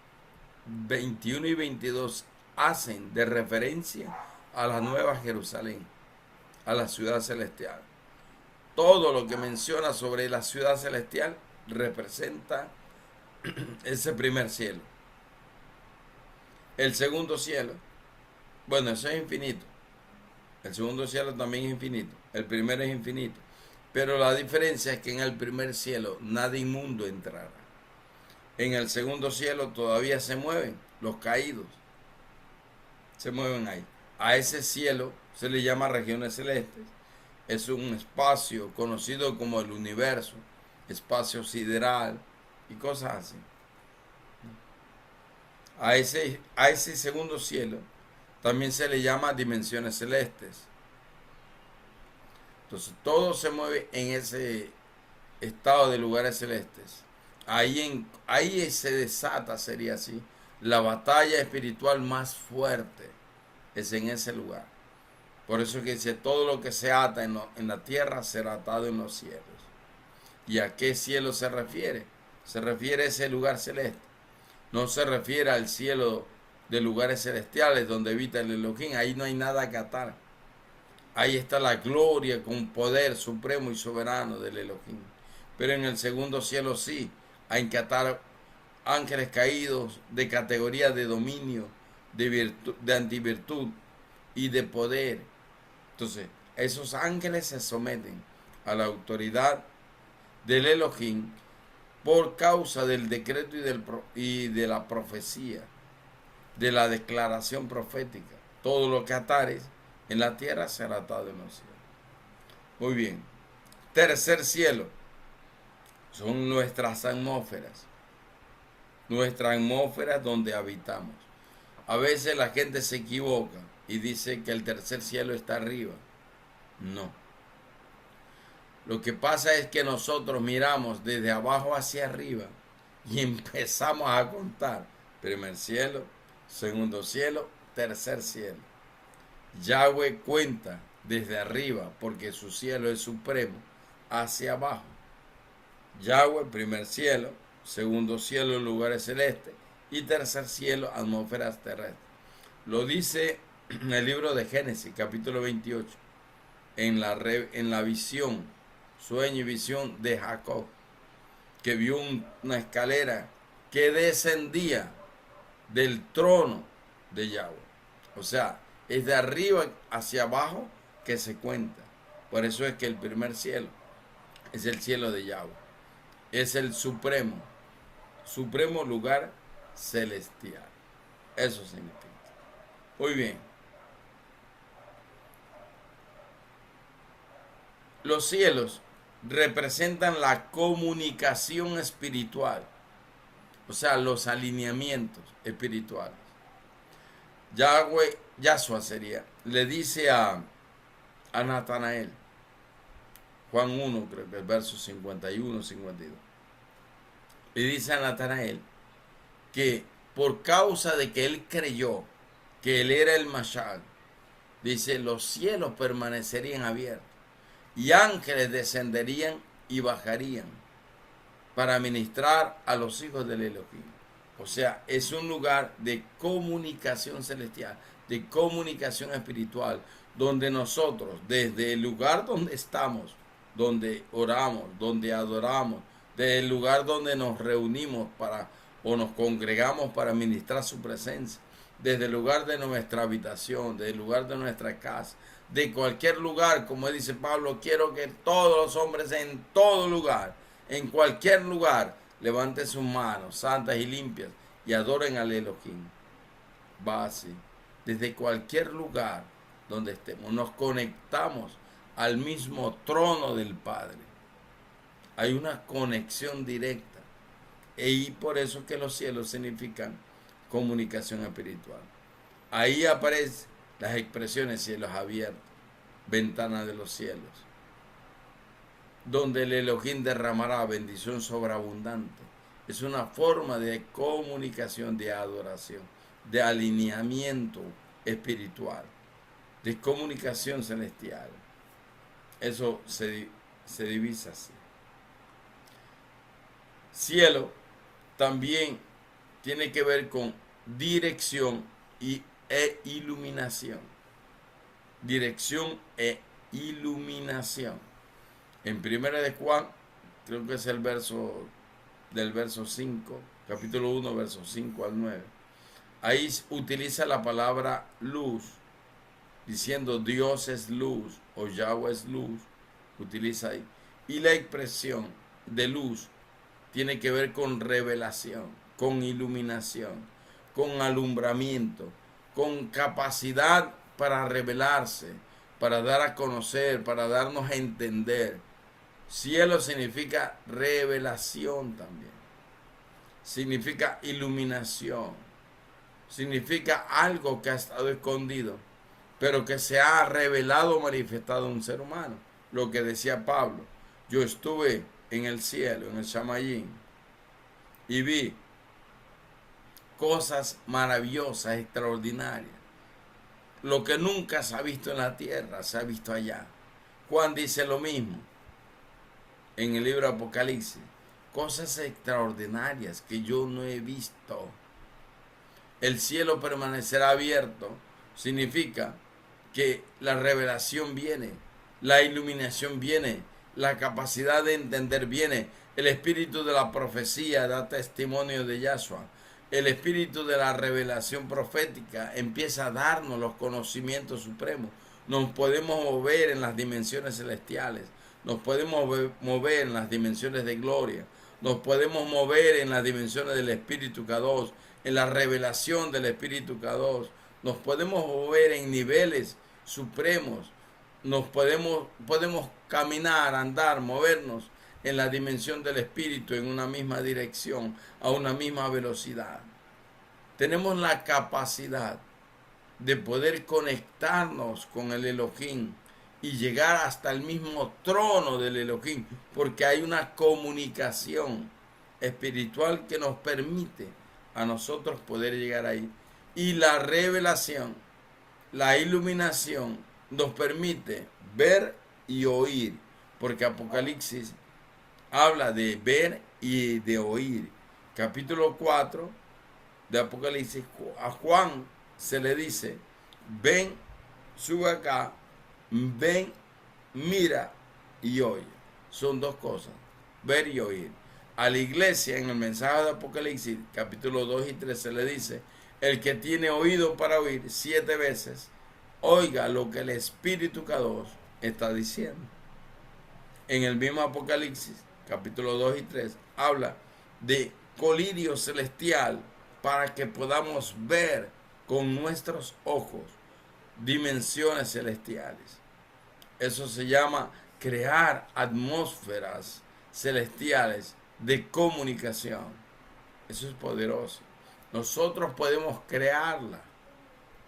21 y 22 hacen de referencia a la Nueva Jerusalén, a la ciudad celestial. Todo lo que menciona sobre la ciudad celestial representa ese primer cielo. El segundo cielo, bueno, eso es infinito. El segundo cielo también es infinito. El primero es infinito. Pero la diferencia es que en el primer cielo nada inmundo entrará. En el segundo cielo todavía se mueven los caídos. Se mueven ahí. A ese cielo se le llama regiones celestes. Es un espacio conocido como el universo, espacio sideral y cosas así. A ese segundo cielo también se le llama dimensiones celestes. Entonces todo se mueve en ese estado de lugares celestes. Ahí se desata, sería así, la batalla espiritual más fuerte. Es en ese lugar. Por eso que dice, todo lo que se ata en la tierra será atado en los cielos. ¿Y a qué cielo se refiere? Se refiere a ese lugar celeste. No se refiere al cielo de lugares celestiales donde habita el Elohim. Ahí no hay nada que atar. Ahí está la gloria con poder supremo y soberano del Elohim. Pero en el segundo cielo sí, hay que atar ángeles caídos de categoría de dominio, de antivirtud y de poder. Entonces, esos ángeles se someten a la autoridad del Elohim por causa del decreto y de la profecía, de la declaración profética. Todo lo que atares en la tierra será atado en los cielos. Muy bien. Tercer cielo son nuestras atmósferas. Nuestras atmósferas donde habitamos. A veces la gente se equivoca y dice que el tercer cielo está arriba. No. Lo que pasa es que nosotros miramos desde abajo hacia arriba y empezamos a contar. Primer cielo, segundo cielo, tercer cielo. Yahweh cuenta desde arriba porque su cielo es supremo hacia abajo. Yahweh, primer cielo, segundo cielo, lugares celestes y tercer cielo, atmósferas terrestres. Lo dice en el libro de Génesis, capítulo 28, en la visión, sueño y visión de Jacob, que vio una escalera que descendía del trono de Yahweh. O sea, es de arriba hacia abajo que se cuenta. Por eso es que el primer cielo es el cielo de Yahweh. Es el supremo lugar celestial. Eso significa. Muy bien. Los cielos representan la comunicación espiritual, o sea, los alineamientos espirituales. Yahshua sería, le dice a Natanael, Juan 1, creo que el verso 51, 52. Le dice a Natanael que por causa de que él creyó que él era el Mashiach, dice, los cielos permanecerían abiertos y ángeles descenderían y bajarían para ministrar a los hijos del Elohim. O sea, es un lugar de comunicación celestial, de comunicación espiritual, donde nosotros, desde el lugar donde estamos, donde oramos, donde adoramos, desde el lugar donde nos reunimos o nos congregamos para ministrar su presencia, desde el lugar de nuestra habitación, desde el lugar de nuestra casa, de cualquier lugar, como dice Pablo, quiero que todos los hombres en todo lugar, en cualquier lugar, levanten sus manos santas y limpias y adoren al Elohim. Va así. Desde cualquier lugar donde estemos, nos conectamos al mismo trono del Padre. Hay una conexión directa. Y por eso que los cielos significan comunicación espiritual. Ahí aparecen las expresiones cielos abiertos, ventana de los cielos, donde el Elohim derramará bendición sobreabundante. Es una forma de comunicación, de adoración, de alineamiento espiritual, de comunicación celestial. Eso se divisa así. Cielo también tiene que ver con dirección y e iluminación. Dirección e iluminación. En Primera de Juan, creo que es el verso del verso 5, capítulo 1, verso 5 al 9. Ahí utiliza la palabra luz, diciendo Dios es luz o Yahweh es luz, utiliza ahí. Y la expresión de luz tiene que ver con revelación, con iluminación, con alumbramiento, con capacidad para revelarse, para dar a conocer, para darnos a entender. Cielo significa revelación también. Significa iluminación. Significa algo que ha estado escondido, pero que se ha revelado, manifestado en un ser humano. Lo que decía Pablo. Yo estuve en el cielo, en el Shamayim, y vi cosas maravillosas, extraordinarias. Lo que nunca se ha visto en la tierra, se ha visto allá. Juan dice lo mismo en el libro de Apocalipsis. Cosas extraordinarias que yo no he visto. El cielo permanecerá abierto. Significa que la revelación viene, la iluminación viene, la capacidad de entender viene. El espíritu de la profecía da testimonio de Yahshua. El espíritu de la revelación profética empieza a darnos los conocimientos supremos. Nos podemos mover en las dimensiones celestiales. Nos podemos mover en las dimensiones de gloria. Nos podemos mover en las dimensiones del Espíritu K2, en la revelación del Espíritu K2. Nos podemos mover en niveles supremos. Podemos caminar, andar, movernos en la dimensión del Espíritu en una misma dirección, a una misma velocidad. Tenemos la capacidad de poder conectarnos con el Elohim y llegar hasta el mismo trono del Elohim, porque hay una comunicación espiritual que nos permite a nosotros poder llegar ahí. Y la revelación, la iluminación, nos permite ver y oír, porque Apocalipsis habla de ver y de oír. Capítulo 4 de Apocalipsis, a Juan se le dice, ven, sube acá, ven, mira y oye. Son dos cosas, ver y oír. A la iglesia, en el mensaje de Apocalipsis, capítulo 2 y 3, se le dice, el que tiene oído para oír 7 veces, oiga lo que el Espíritu K2 está diciendo. En el mismo Apocalipsis, capítulo 2 y 3, habla de colirio celestial para que podamos ver con nuestros ojos dimensiones celestiales. Eso se llama crear atmósferas celestiales de comunicación. Eso es poderoso. Nosotros podemos crearla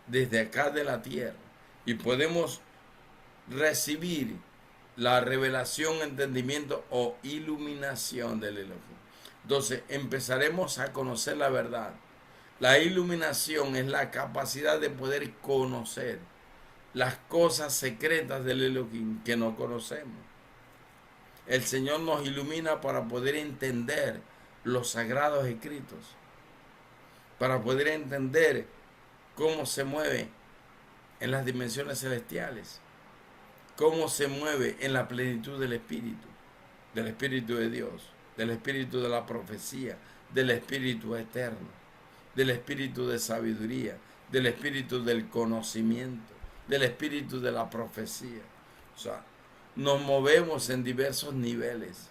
desde acá de la tierra y podemos recibir la revelación, entendimiento o iluminación del Elohim. Entonces empezaremos a conocer la verdad. La iluminación es la capacidad de poder conocer las cosas secretas del Elohim que no conocemos. El Señor nos ilumina para poder entender los sagrados escritos, para poder entender cómo se mueve en las dimensiones celestiales, cómo se mueve en la plenitud del Espíritu de Dios, del Espíritu de la profecía, del Espíritu eterno, del Espíritu de sabiduría, del Espíritu del conocimiento, del Espíritu de la profecía. O sea, nos movemos en diversos niveles,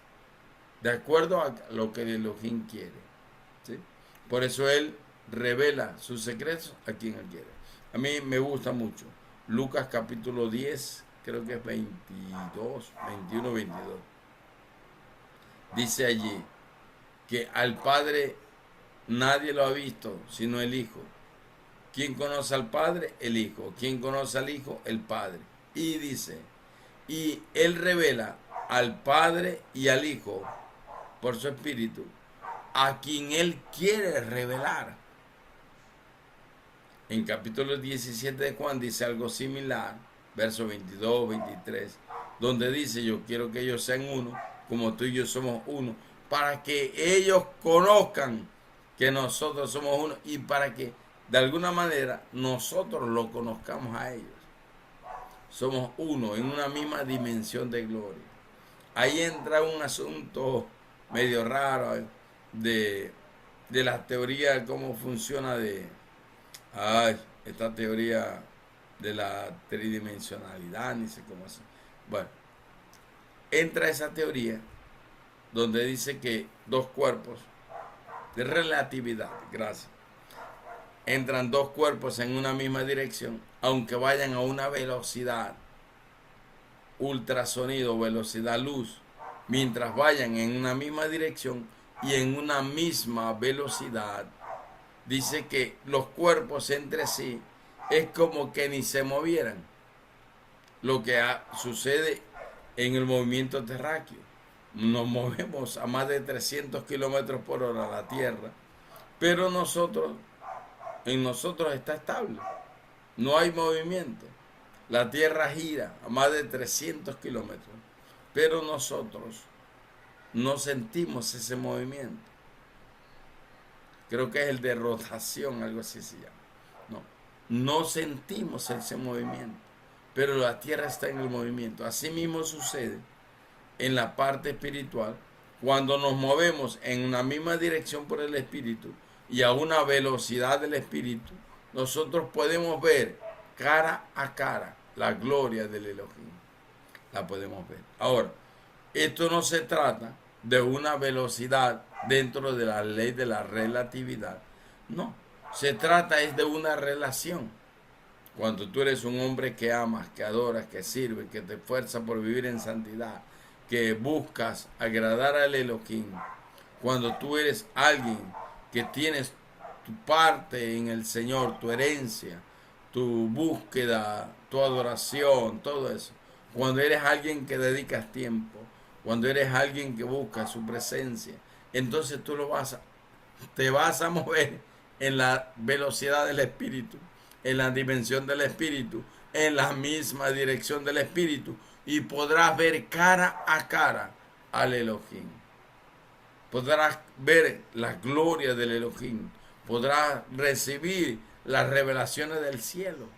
de acuerdo a lo que el Elohim quiere, ¿sí? Por eso Él revela sus secretos a quien Él quiere. A mí me gusta mucho Lucas capítulo 10, creo que es 22, 21, 22. Dice allí que al Padre nadie lo ha visto, sino el Hijo. ¿Quién conoce al Padre? El Hijo. ¿Quién conoce al Hijo? El Padre. Y dice, y Él revela al Padre y al Hijo por su Espíritu, a quien Él quiere revelar. En capítulo 17 de Juan dice algo similar, versos 22, 23, donde dice, yo quiero que ellos sean uno, como tú y yo somos uno, para que ellos conozcan que nosotros somos uno y para que de alguna manera nosotros lo conozcamos a ellos. Somos uno en una misma dimensión de gloria. Ahí entra un asunto medio raro de, de la teoría de cómo funciona esta teoría de la tridimensionalidad, ni sé cómo así. Bueno, entra esa teoría donde dice que dos cuerpos de relatividad, gracias, entran dos cuerpos en una misma dirección, aunque vayan a una velocidad ultrasonido, velocidad luz, mientras vayan en una misma dirección y en una misma velocidad, dice que los cuerpos entre sí es como que ni se movieran. Lo que sucede en el movimiento terráqueo. Nos movemos a más de 300 kilómetros por hora la Tierra, pero en nosotros está estable. No hay movimiento. La Tierra gira a más de 300 kilómetros, pero nosotros no sentimos ese movimiento. Creo que es el de rotación, algo así se llama. No sentimos ese movimiento, pero la Tierra está en el movimiento. Así mismo sucede en la parte espiritual, cuando nos movemos en una misma dirección por el Espíritu y a una velocidad del Espíritu, nosotros podemos ver cara a cara la gloria del Elohim. La podemos ver. Ahora, esto no se trata de una velocidad dentro de la ley de la relatividad. No, se trata es de una relación. Cuando tú eres un hombre que amas, que adoras, que sirve, que te esfuerza por vivir en santidad, que buscas agradar al Elohim, cuando tú eres alguien que tienes tu parte en el Señor, tu herencia, tu búsqueda, tu adoración, todo eso, cuando eres alguien que dedicas tiempo, cuando eres alguien que busca su presencia, entonces tú te vas a mover en la velocidad del Espíritu, en la dimensión del Espíritu, en la misma dirección del Espíritu, y podrás ver cara a cara al Elohim. Podrás ver la gloria del Elohim. Podrás recibir las revelaciones del cielo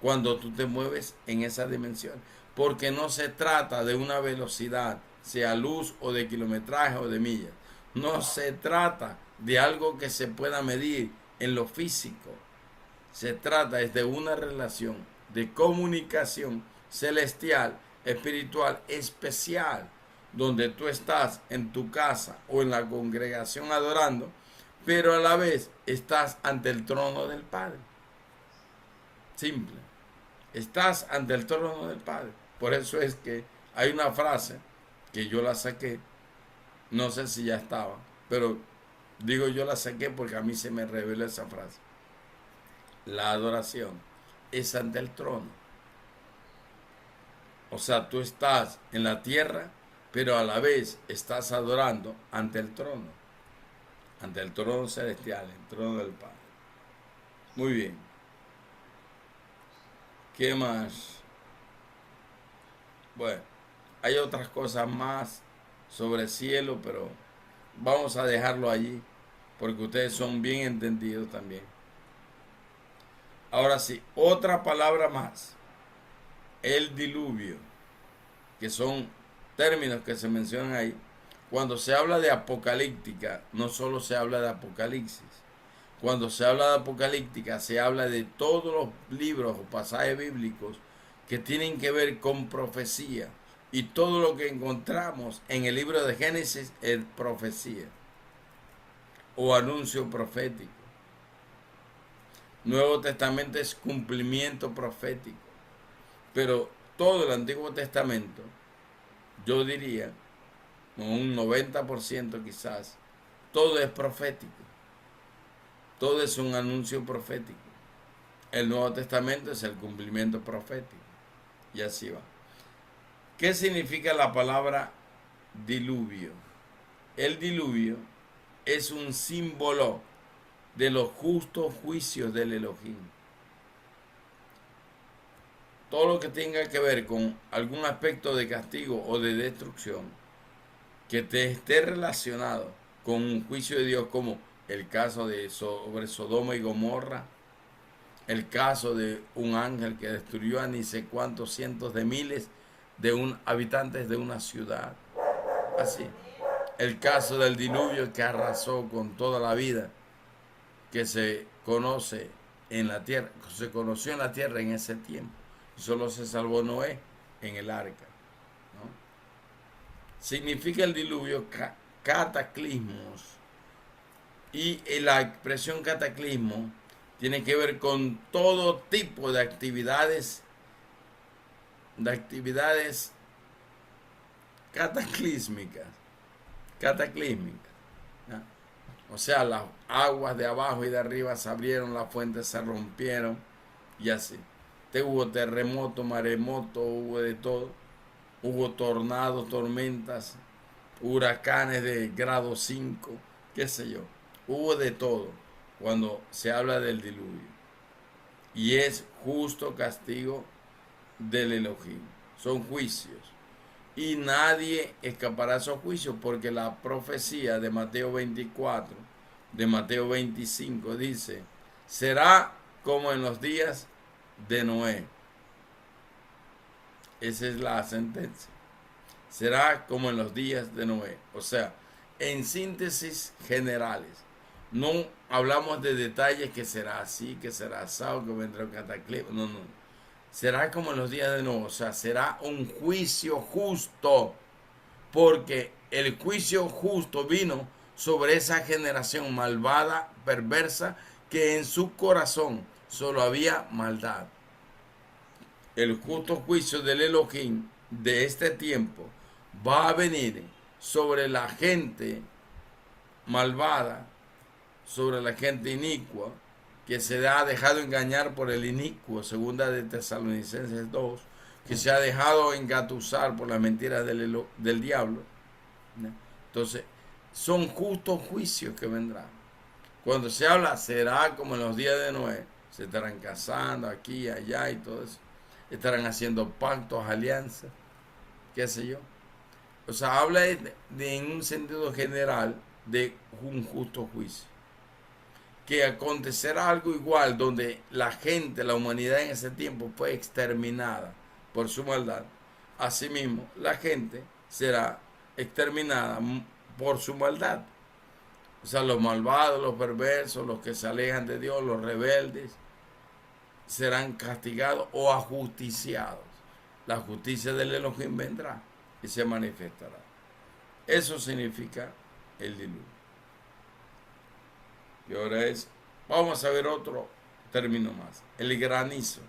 cuando tú te mueves en esa dimensión. Porque no se trata de una velocidad, sea luz o de kilometraje o de millas. No se trata de algo que se pueda medir en lo físico. Se trata de una relación de comunicación celestial, espiritual, especial, donde tú estás en tu casa o en la congregación adorando, pero a la vez estás ante el trono del Padre. Simple. Estás ante el trono del Padre. Por eso es que hay una frase que yo la saqué, no sé si ya estaba, pero digo yo la saqué porque a mí se me reveló esa frase. La adoración es ante el trono. O sea, tú estás en la tierra, pero a la vez estás adorando ante el trono celestial, el trono del Padre. Muy bien. ¿Qué más? Bueno, hay otras cosas más sobre el cielo, pero vamos a dejarlo allí, porque ustedes son bien entendidos también. Ahora sí, otra palabra más. El diluvio, que son términos que se mencionan ahí. Cuando se habla de apocalíptica, no solo se habla de Apocalipsis. Cuando se habla de apocalíptica, se habla de todos los libros o pasajes bíblicos que tienen que ver con profecía. Y todo lo que encontramos en el libro de Génesis es profecía o anuncio profético. Nuevo Testamento es cumplimiento profético. Pero todo el Antiguo Testamento, yo diría, un 90% quizás, todo es profético. Todo es un anuncio profético. El Nuevo Testamento es el cumplimiento profético. Y así va. ¿Qué significa la palabra diluvio? El diluvio es un símbolo de los justos juicios del Elohim. Todo lo que tenga que ver con algún aspecto de castigo o de destrucción que te esté relacionado con un juicio de Dios, como el caso de sobre Sodoma y Gomorra, el caso de un ángel que destruyó a ni sé cuántos cientos de miles de habitantes de una ciudad. Así. El caso del diluvio que arrasó con toda la vida que se conoce en la tierra, se conoció en la tierra en ese tiempo. Y solo se salvó Noé en el arca, ¿no? Significa el diluvio cataclismos. Y la expresión cataclismo tiene que ver con todo tipo de actividades cataclísmicas, cataclísmicas, ¿no? O sea, las aguas de abajo y de arriba se abrieron, las fuentes se rompieron y así. Hubo terremoto, maremoto, hubo de todo. Hubo tornados, tormentas, huracanes de grado 5, qué sé yo. Hubo de todo cuando se habla del diluvio. Y es justo castigo del Elohim. Son juicios. Y nadie escapará a esos juicios porque la profecía de Mateo 24, de Mateo 25 dice, será como en los días de Noé. Esa es la sentencia. Será como en los días de Noé. O sea, en síntesis generales. No hablamos de detalles que será así, que será asado, que vendrá un cataclismo. No, no. Será como en los días de Noé. O sea, será un juicio justo. Porque el juicio justo vino sobre esa generación malvada, perversa, que en su corazón solo había maldad. El justo juicio del Elohim de este tiempo va a venir sobre la gente malvada, sobre la gente inicua, que se ha dejado engañar por el inicuo, segunda de Tesalonicenses 2, que se ha dejado engatusar por las mentiras del diablo, ¿no? Entonces, son justos juicios que vendrán. Cuando se habla, será como en los días de Noé, se estarán casando aquí y allá y todo eso. Estarán haciendo pactos, alianzas, qué sé yo. O sea, habla en un sentido general de un justo juicio. Que acontecerá algo igual donde la gente, la humanidad en ese tiempo fue exterminada por su maldad. Asimismo, la gente será exterminada por su maldad. O sea, los malvados, los perversos, los que se alejan de Dios, los rebeldes, serán castigados o ajusticiados. La justicia del Elohim vendrá y se manifestará. Eso significa el diluvio. Y ahora vamos a ver otro término más. El granizo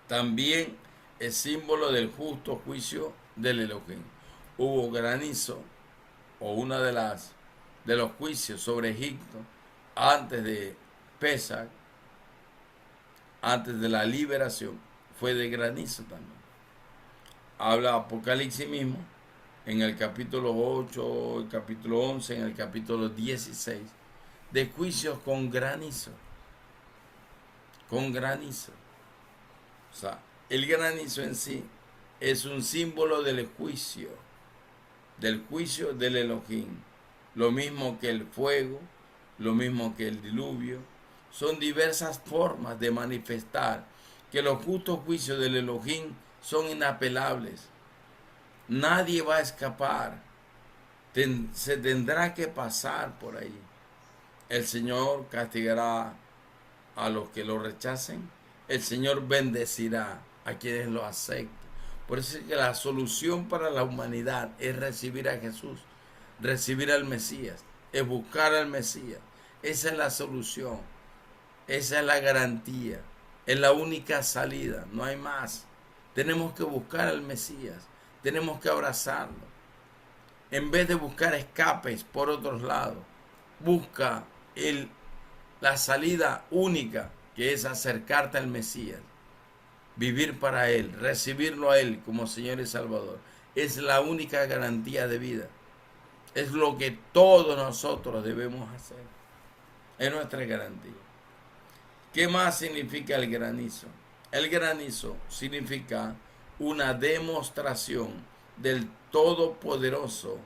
también es símbolo del justo juicio del Elohim. Hubo granizo, o una de los juicios sobre Egipto antes de Pesach, antes de la liberación, fue de granizo también. Habla Apocalipsis mismo, en el capítulo 8, el capítulo 11, en el capítulo 16, de juicios con granizo. Con granizo. O sea, el granizo en sí es un símbolo del juicio del Elohim. Lo mismo que el fuego, lo mismo que el diluvio. Son diversas formas de manifestar que los justos juicios del Elohim son inapelables. Nadie va a escapar. Se tendrá que pasar por ahí. El Señor castigará a los que lo rechacen. El Señor bendecirá a quienes lo acepten. Por eso es que la solución para la humanidad es recibir a Jesús, recibir al Mesías, es buscar al Mesías. Esa es la solución, esa es la garantía, es la única salida, no hay más. Tenemos que buscar al Mesías, tenemos que abrazarlo. En vez de buscar escapes por otros lados, busca la salida única, que es acercarte al Mesías, vivir para Él, recibirlo a Él como Señor y Salvador. Es la única garantía de vida. Es lo que todos nosotros debemos hacer. Es nuestra garantía. ¿Qué más significa el granizo? El granizo significa una demostración del Todopoderoso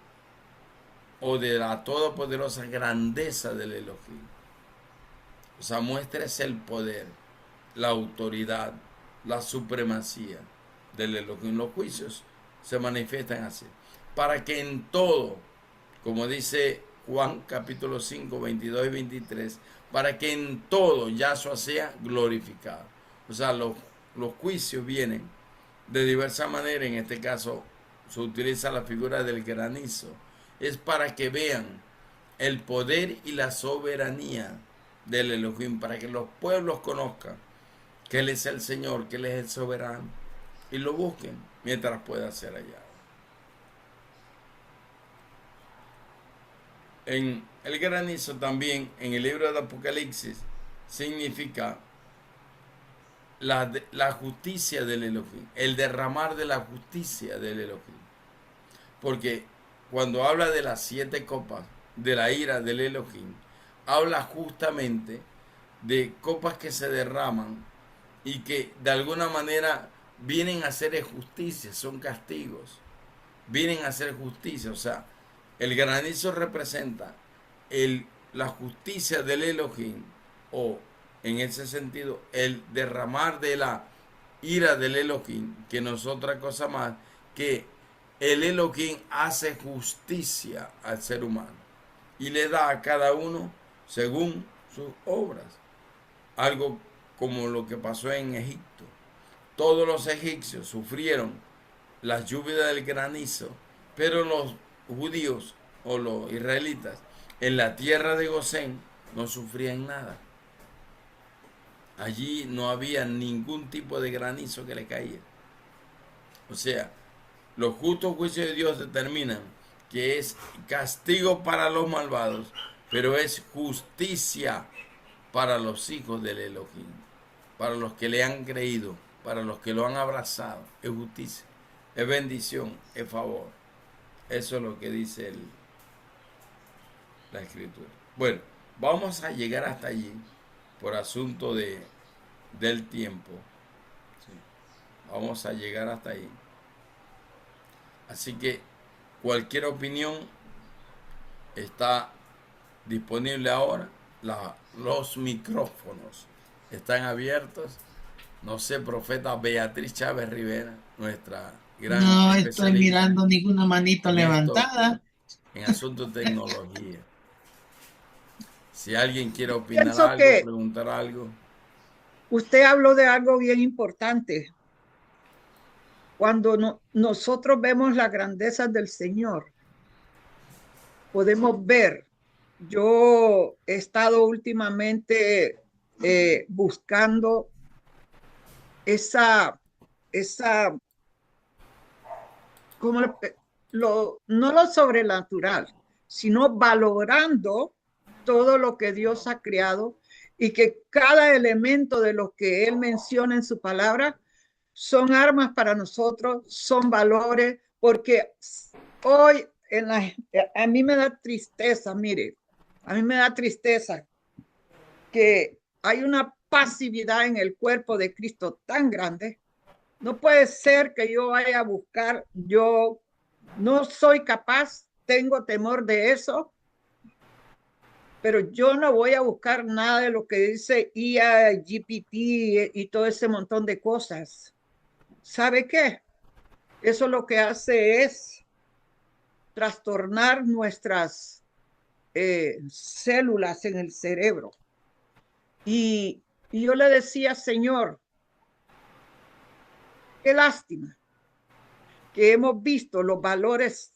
o de la todopoderosa grandeza del Elohim. O sea, muestres el poder, la autoridad, la supremacía del Elohim. Los juicios se manifiestan así. Para que en todo, como dice Juan capítulo 5, 22 y 23, para que en todo Yahshua sea glorificado. O sea, los juicios vienen de diversas maneras. En este caso se utiliza la figura del granizo. Es para que vean el poder y la soberanía del Elohim, para que los pueblos conozcan que Él es el Señor, que Él es el soberano, y lo busquen mientras pueda ser hallado. En el granizo también, en el libro de Apocalipsis, significa la justicia del Elohim, el derramar de la justicia del Elohim. Porque cuando habla de las 7 copas de la ira del Elohim, habla justamente de copas que se derraman y que de alguna manera vienen a hacer justicia, son castigos, vienen a hacer justicia. O sea, el granizo representa la justicia del Elohim, o en ese sentido, el derramar de la ira del Elohim, que no es otra cosa más que el Elohim hace justicia al ser humano y le da a cada uno según sus obras. Algo como lo que pasó en Egipto. Todos los egipcios sufrieron las lluvias del granizo, pero los judíos o los israelitas en la tierra de Gosén no sufrían nada. Allí no había ningún tipo de granizo que le caía. O sea, los justos juicios de Dios determinan que es castigo para los malvados, pero es justicia para los hijos del Elohim, para los que le han creído, para los que lo han abrazado. Es justicia, es bendición, es favor. Eso es lo que dice la Escritura. Bueno, vamos a llegar hasta allí por asunto del tiempo. ¿Sí? Vamos a llegar hasta ahí. Así que cualquier opinión está disponible ahora. Los micrófonos están abiertos. No sé, profeta Beatriz Chávez Rivera, nuestra gran No estoy especialista mirando ninguna manito en esto, levantada. en asuntos de tecnología. Si alguien quiere opinar Pienso algo, que preguntar algo. usted habló de algo bien importante. Cuando nosotros vemos la grandeza del Señor, podemos ver. Yo he estado últimamente buscando esa, como no lo sobrenatural, sino valorando todo lo que Dios ha creado y que cada elemento de lo que Él menciona en su palabra son armas para nosotros, son valores, porque hoy a mí me da tristeza, mire, a mí me da tristeza que hay una pasividad en el cuerpo de Cristo tan grande. No puede ser que yo vaya a buscar, yo no soy capaz, tengo temor de eso, pero yo no voy a buscar nada de lo que dice IA, GPT y todo ese montón de cosas. ¿Sabe qué? Eso lo que hace es trastornar nuestras células en el cerebro. Y yo le decía, Señor, qué lástima que hemos visto los valores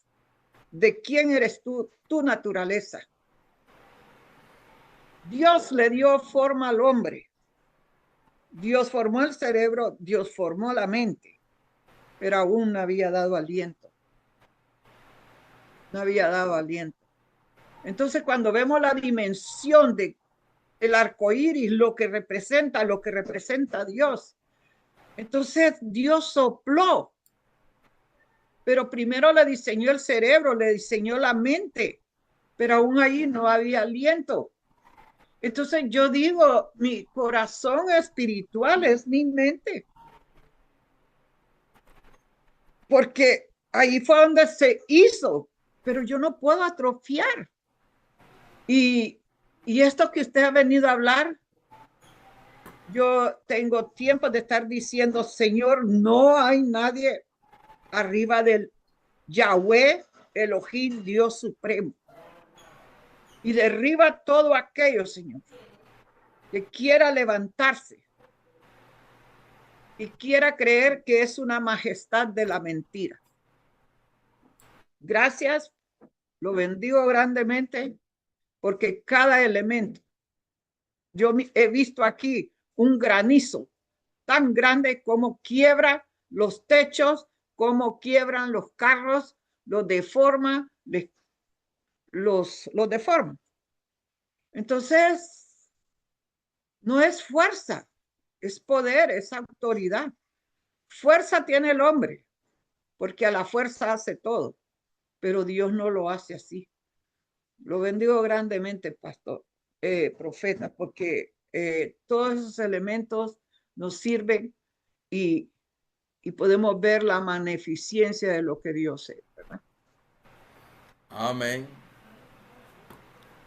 de quién eres tú, tu naturaleza. Dios le dio forma al hombre. Dios formó el cerebro, Dios formó la mente, pero aún no había dado aliento. No había dado aliento. Entonces, cuando vemos la dimensión de el arco iris, lo que representa Dios, entonces Dios sopló, pero primero le diseñó el cerebro, le diseñó la mente, pero aún ahí no había aliento. Entonces yo digo, mi corazón espiritual es mi mente, porque ahí fue donde se hizo pero yo no puedo atrofiar. Y, y esto que usted ha venido a hablar, yo tengo tiempo de estar diciendo, Señor, no hay nadie arriba del Yahweh, Elohim, Dios supremo. Y derriba todo aquello, Señor, que quiera levantarse y quiera creer que es una majestad de la mentira. Gracias, lo bendigo grandemente, porque cada elemento, yo he visto aquí un granizo tan grande como quiebra los techos, como quiebran los carros, los deforma, los deforma. Entonces, no es fuerza, es poder, es autoridad. Fuerza tiene el hombre, porque a la fuerza hace todo, pero Dios no lo hace así. Lo bendigo grandemente, pastor, profeta, porque todos esos elementos nos sirven y, y podemos ver la magnificencia de lo que Dios es, ¿verdad? Amén.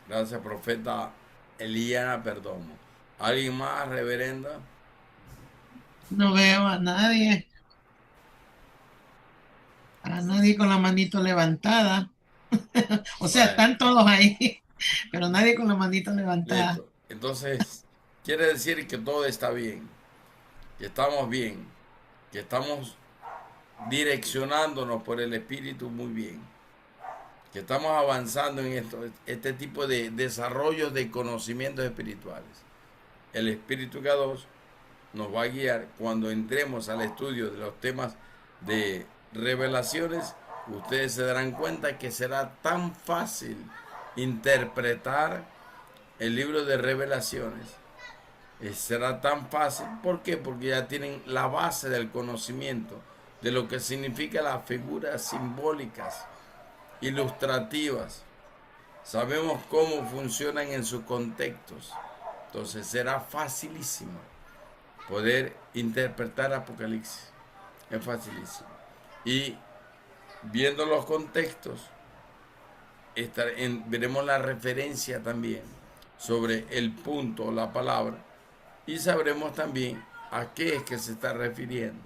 Gracias, profeta Eliana Perdomo. ¿Alguien más, reverenda? No veo a nadie con la manito levantada. O sea, Bueno, están todos ahí, pero nadie con la manito levantada. listo. Entonces, quiere decir que todo está bien, que estamos bien, que estamos direccionándonos por el Espíritu muy bien, que estamos avanzando en este tipo de desarrollos de conocimientos espirituales. El Espíritu K2 nos va a guiar cuando entremos al estudio de los temas de revelaciones. Ustedes se darán cuenta que será tan fácil interpretar el libro de revelaciones. Será tan fácil. ¿Por qué? Porque ya tienen la base del conocimiento de lo que significa las figuras simbólicas, ilustrativas. Sabemos cómo funcionan en sus contextos. Entonces será facilísimo poder interpretar Apocalipsis. Es facilísimo. Y viendo los contextos, veremos la referencia también sobre el punto, la palabra, y sabremos también a qué es que se está refiriendo.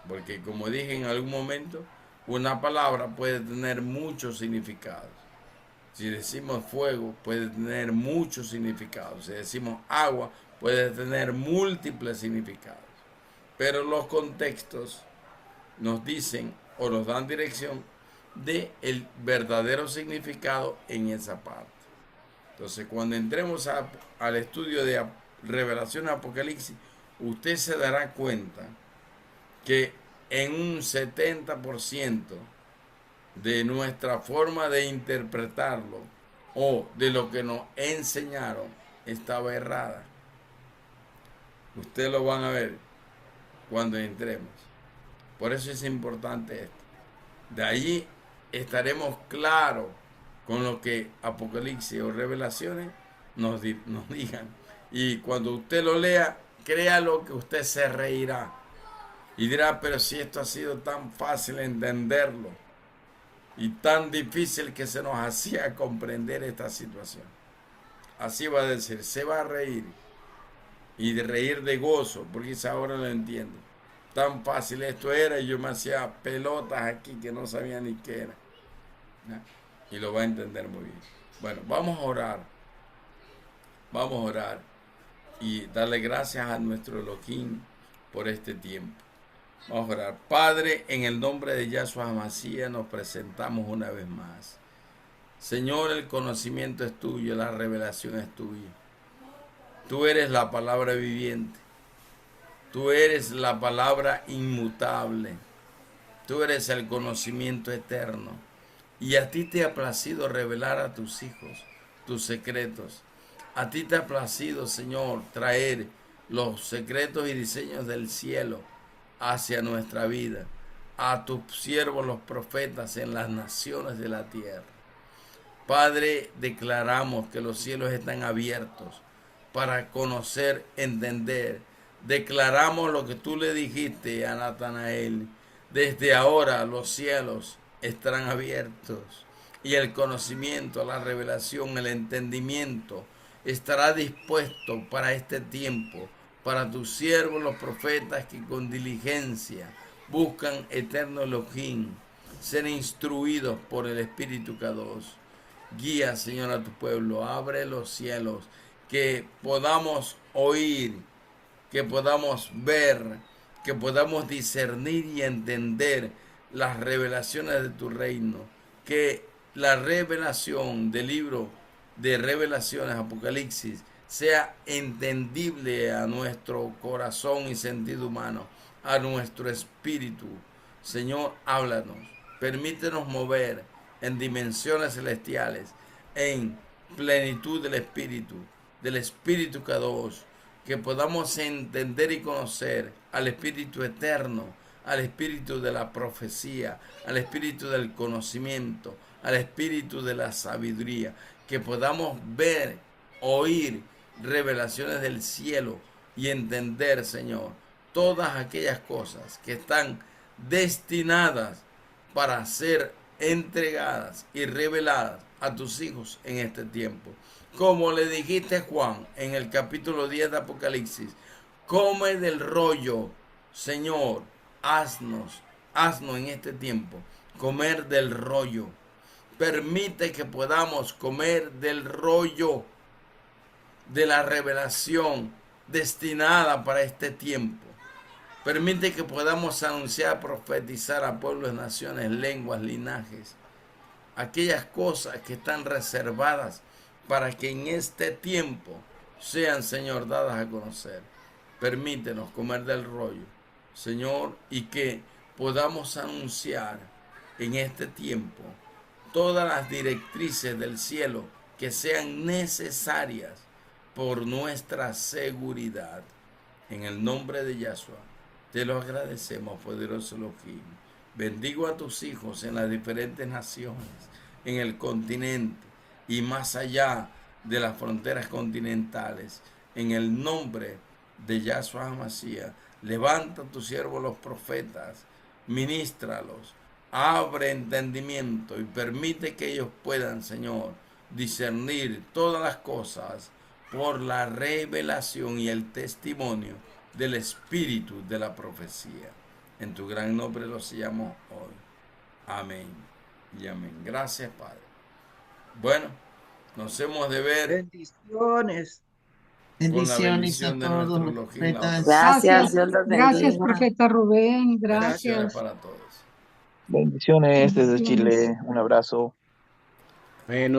Porque como dije en algún momento, una palabra puede tener muchos significados. Si decimos fuego, puede tener muchos significados. Si decimos agua, puede tener múltiples significados. Pero los contextos nos dicen o nos dan dirección de el verdadero significado en esa parte. Entonces, cuando entremos al estudio de Revelación Apocalipsis, usted se dará cuenta que en un 70% de nuestra forma de interpretarlo o de lo que nos enseñaron estaba errada. Ustedes lo van a ver cuando entremos. Por eso es importante esto. De allí estaremos claros con lo que Apocalipsis o Revelaciones nos digan. Y cuando usted lo lea, créalo que usted se reirá. Y dirá, pero si esto ha sido tan fácil entenderlo y tan difícil que se nos hacía comprender esta situación. Así va a decir, se va a reír. Y de reír de gozo, porque ahora lo entiendo. Tan fácil esto era y yo me hacía pelotas aquí que no sabía ni qué era. ¿No? Y lo va a entender muy bien. Bueno, vamos a orar. Vamos a orar y darle gracias a nuestro Elohim por este tiempo. Vamos a orar. Padre, en el nombre de Yahshua Hamashiach nos presentamos una vez más. Señor, el conocimiento es tuyo, la revelación es tuya. Tú eres la palabra viviente. Tú eres la palabra inmutable. Tú eres el conocimiento eterno. Y a ti te ha placido revelar a tus hijos tus secretos. A ti te ha placido, Señor, traer los secretos y diseños del cielo hacia nuestra vida. A tus siervos los profetas en las naciones de la tierra. Padre, declaramos que los cielos están abiertos para conocer, entender. Declaramos lo que tú le dijiste a Natanael. Desde ahora los cielos estarán abiertos y el conocimiento, la revelación, el entendimiento estará dispuesto para este tiempo, para tus siervos los profetas que con diligencia buscan eterno Elohim, ser instruidos por el Espíritu Kadosh. Guía, Señor, a tu pueblo, abre los cielos, que podamos oír, que podamos ver, que podamos discernir y entender las revelaciones de tu reino, que la revelación del libro de revelaciones, Apocalipsis, sea entendible a nuestro corazón y sentido humano, a nuestro espíritu. Señor, háblanos, permítenos mover en dimensiones celestiales, en plenitud del Espíritu Kadosh, que podamos entender y conocer al Espíritu eterno, al Espíritu de la profecía, al Espíritu del conocimiento, al Espíritu de la sabiduría, que podamos ver, oír revelaciones del cielo y entender, Señor, todas aquellas cosas que están destinadas para ser entregadas y reveladas a tus hijos en este tiempo. Como le dijiste a Juan en el capítulo 10 de Apocalipsis, come del rollo, Señor, haznos en este tiempo comer del rollo. Permite que podamos comer del rollo de la revelación destinada para este tiempo. Permite que podamos anunciar, profetizar a pueblos, naciones, lenguas, linajes, aquellas cosas que están reservadas para que en este tiempo sean, Señor, dadas a conocer. Permítenos comer del rollo, Señor, y que podamos anunciar en este tiempo todas las directrices del cielo que sean necesarias por nuestra seguridad. En el nombre de Yahshua, te lo agradecemos, poderoso Elohim. Bendigo a tus hijos en las diferentes naciones, en el continente y más allá de las fronteras continentales. En el nombre de Yahshua HaMashiach, levanta a tus siervos los profetas, ministralos, abre entendimiento y permite que ellos puedan, Señor, discernir todas las cosas por la revelación y el testimonio del espíritu de la profecía. En tu gran nombre los sellamos hoy. Amén y amén. Gracias, Padre. Bueno, nos hemos de ver. Bendiciones. Bendiciones a todos los profetas. Gracias, Dios los bendiga. Gracias, profeta Rubén. Bendiciones Gracias. para todos. Bendiciones desde Bendiciones. Chile. Un abrazo. Bueno.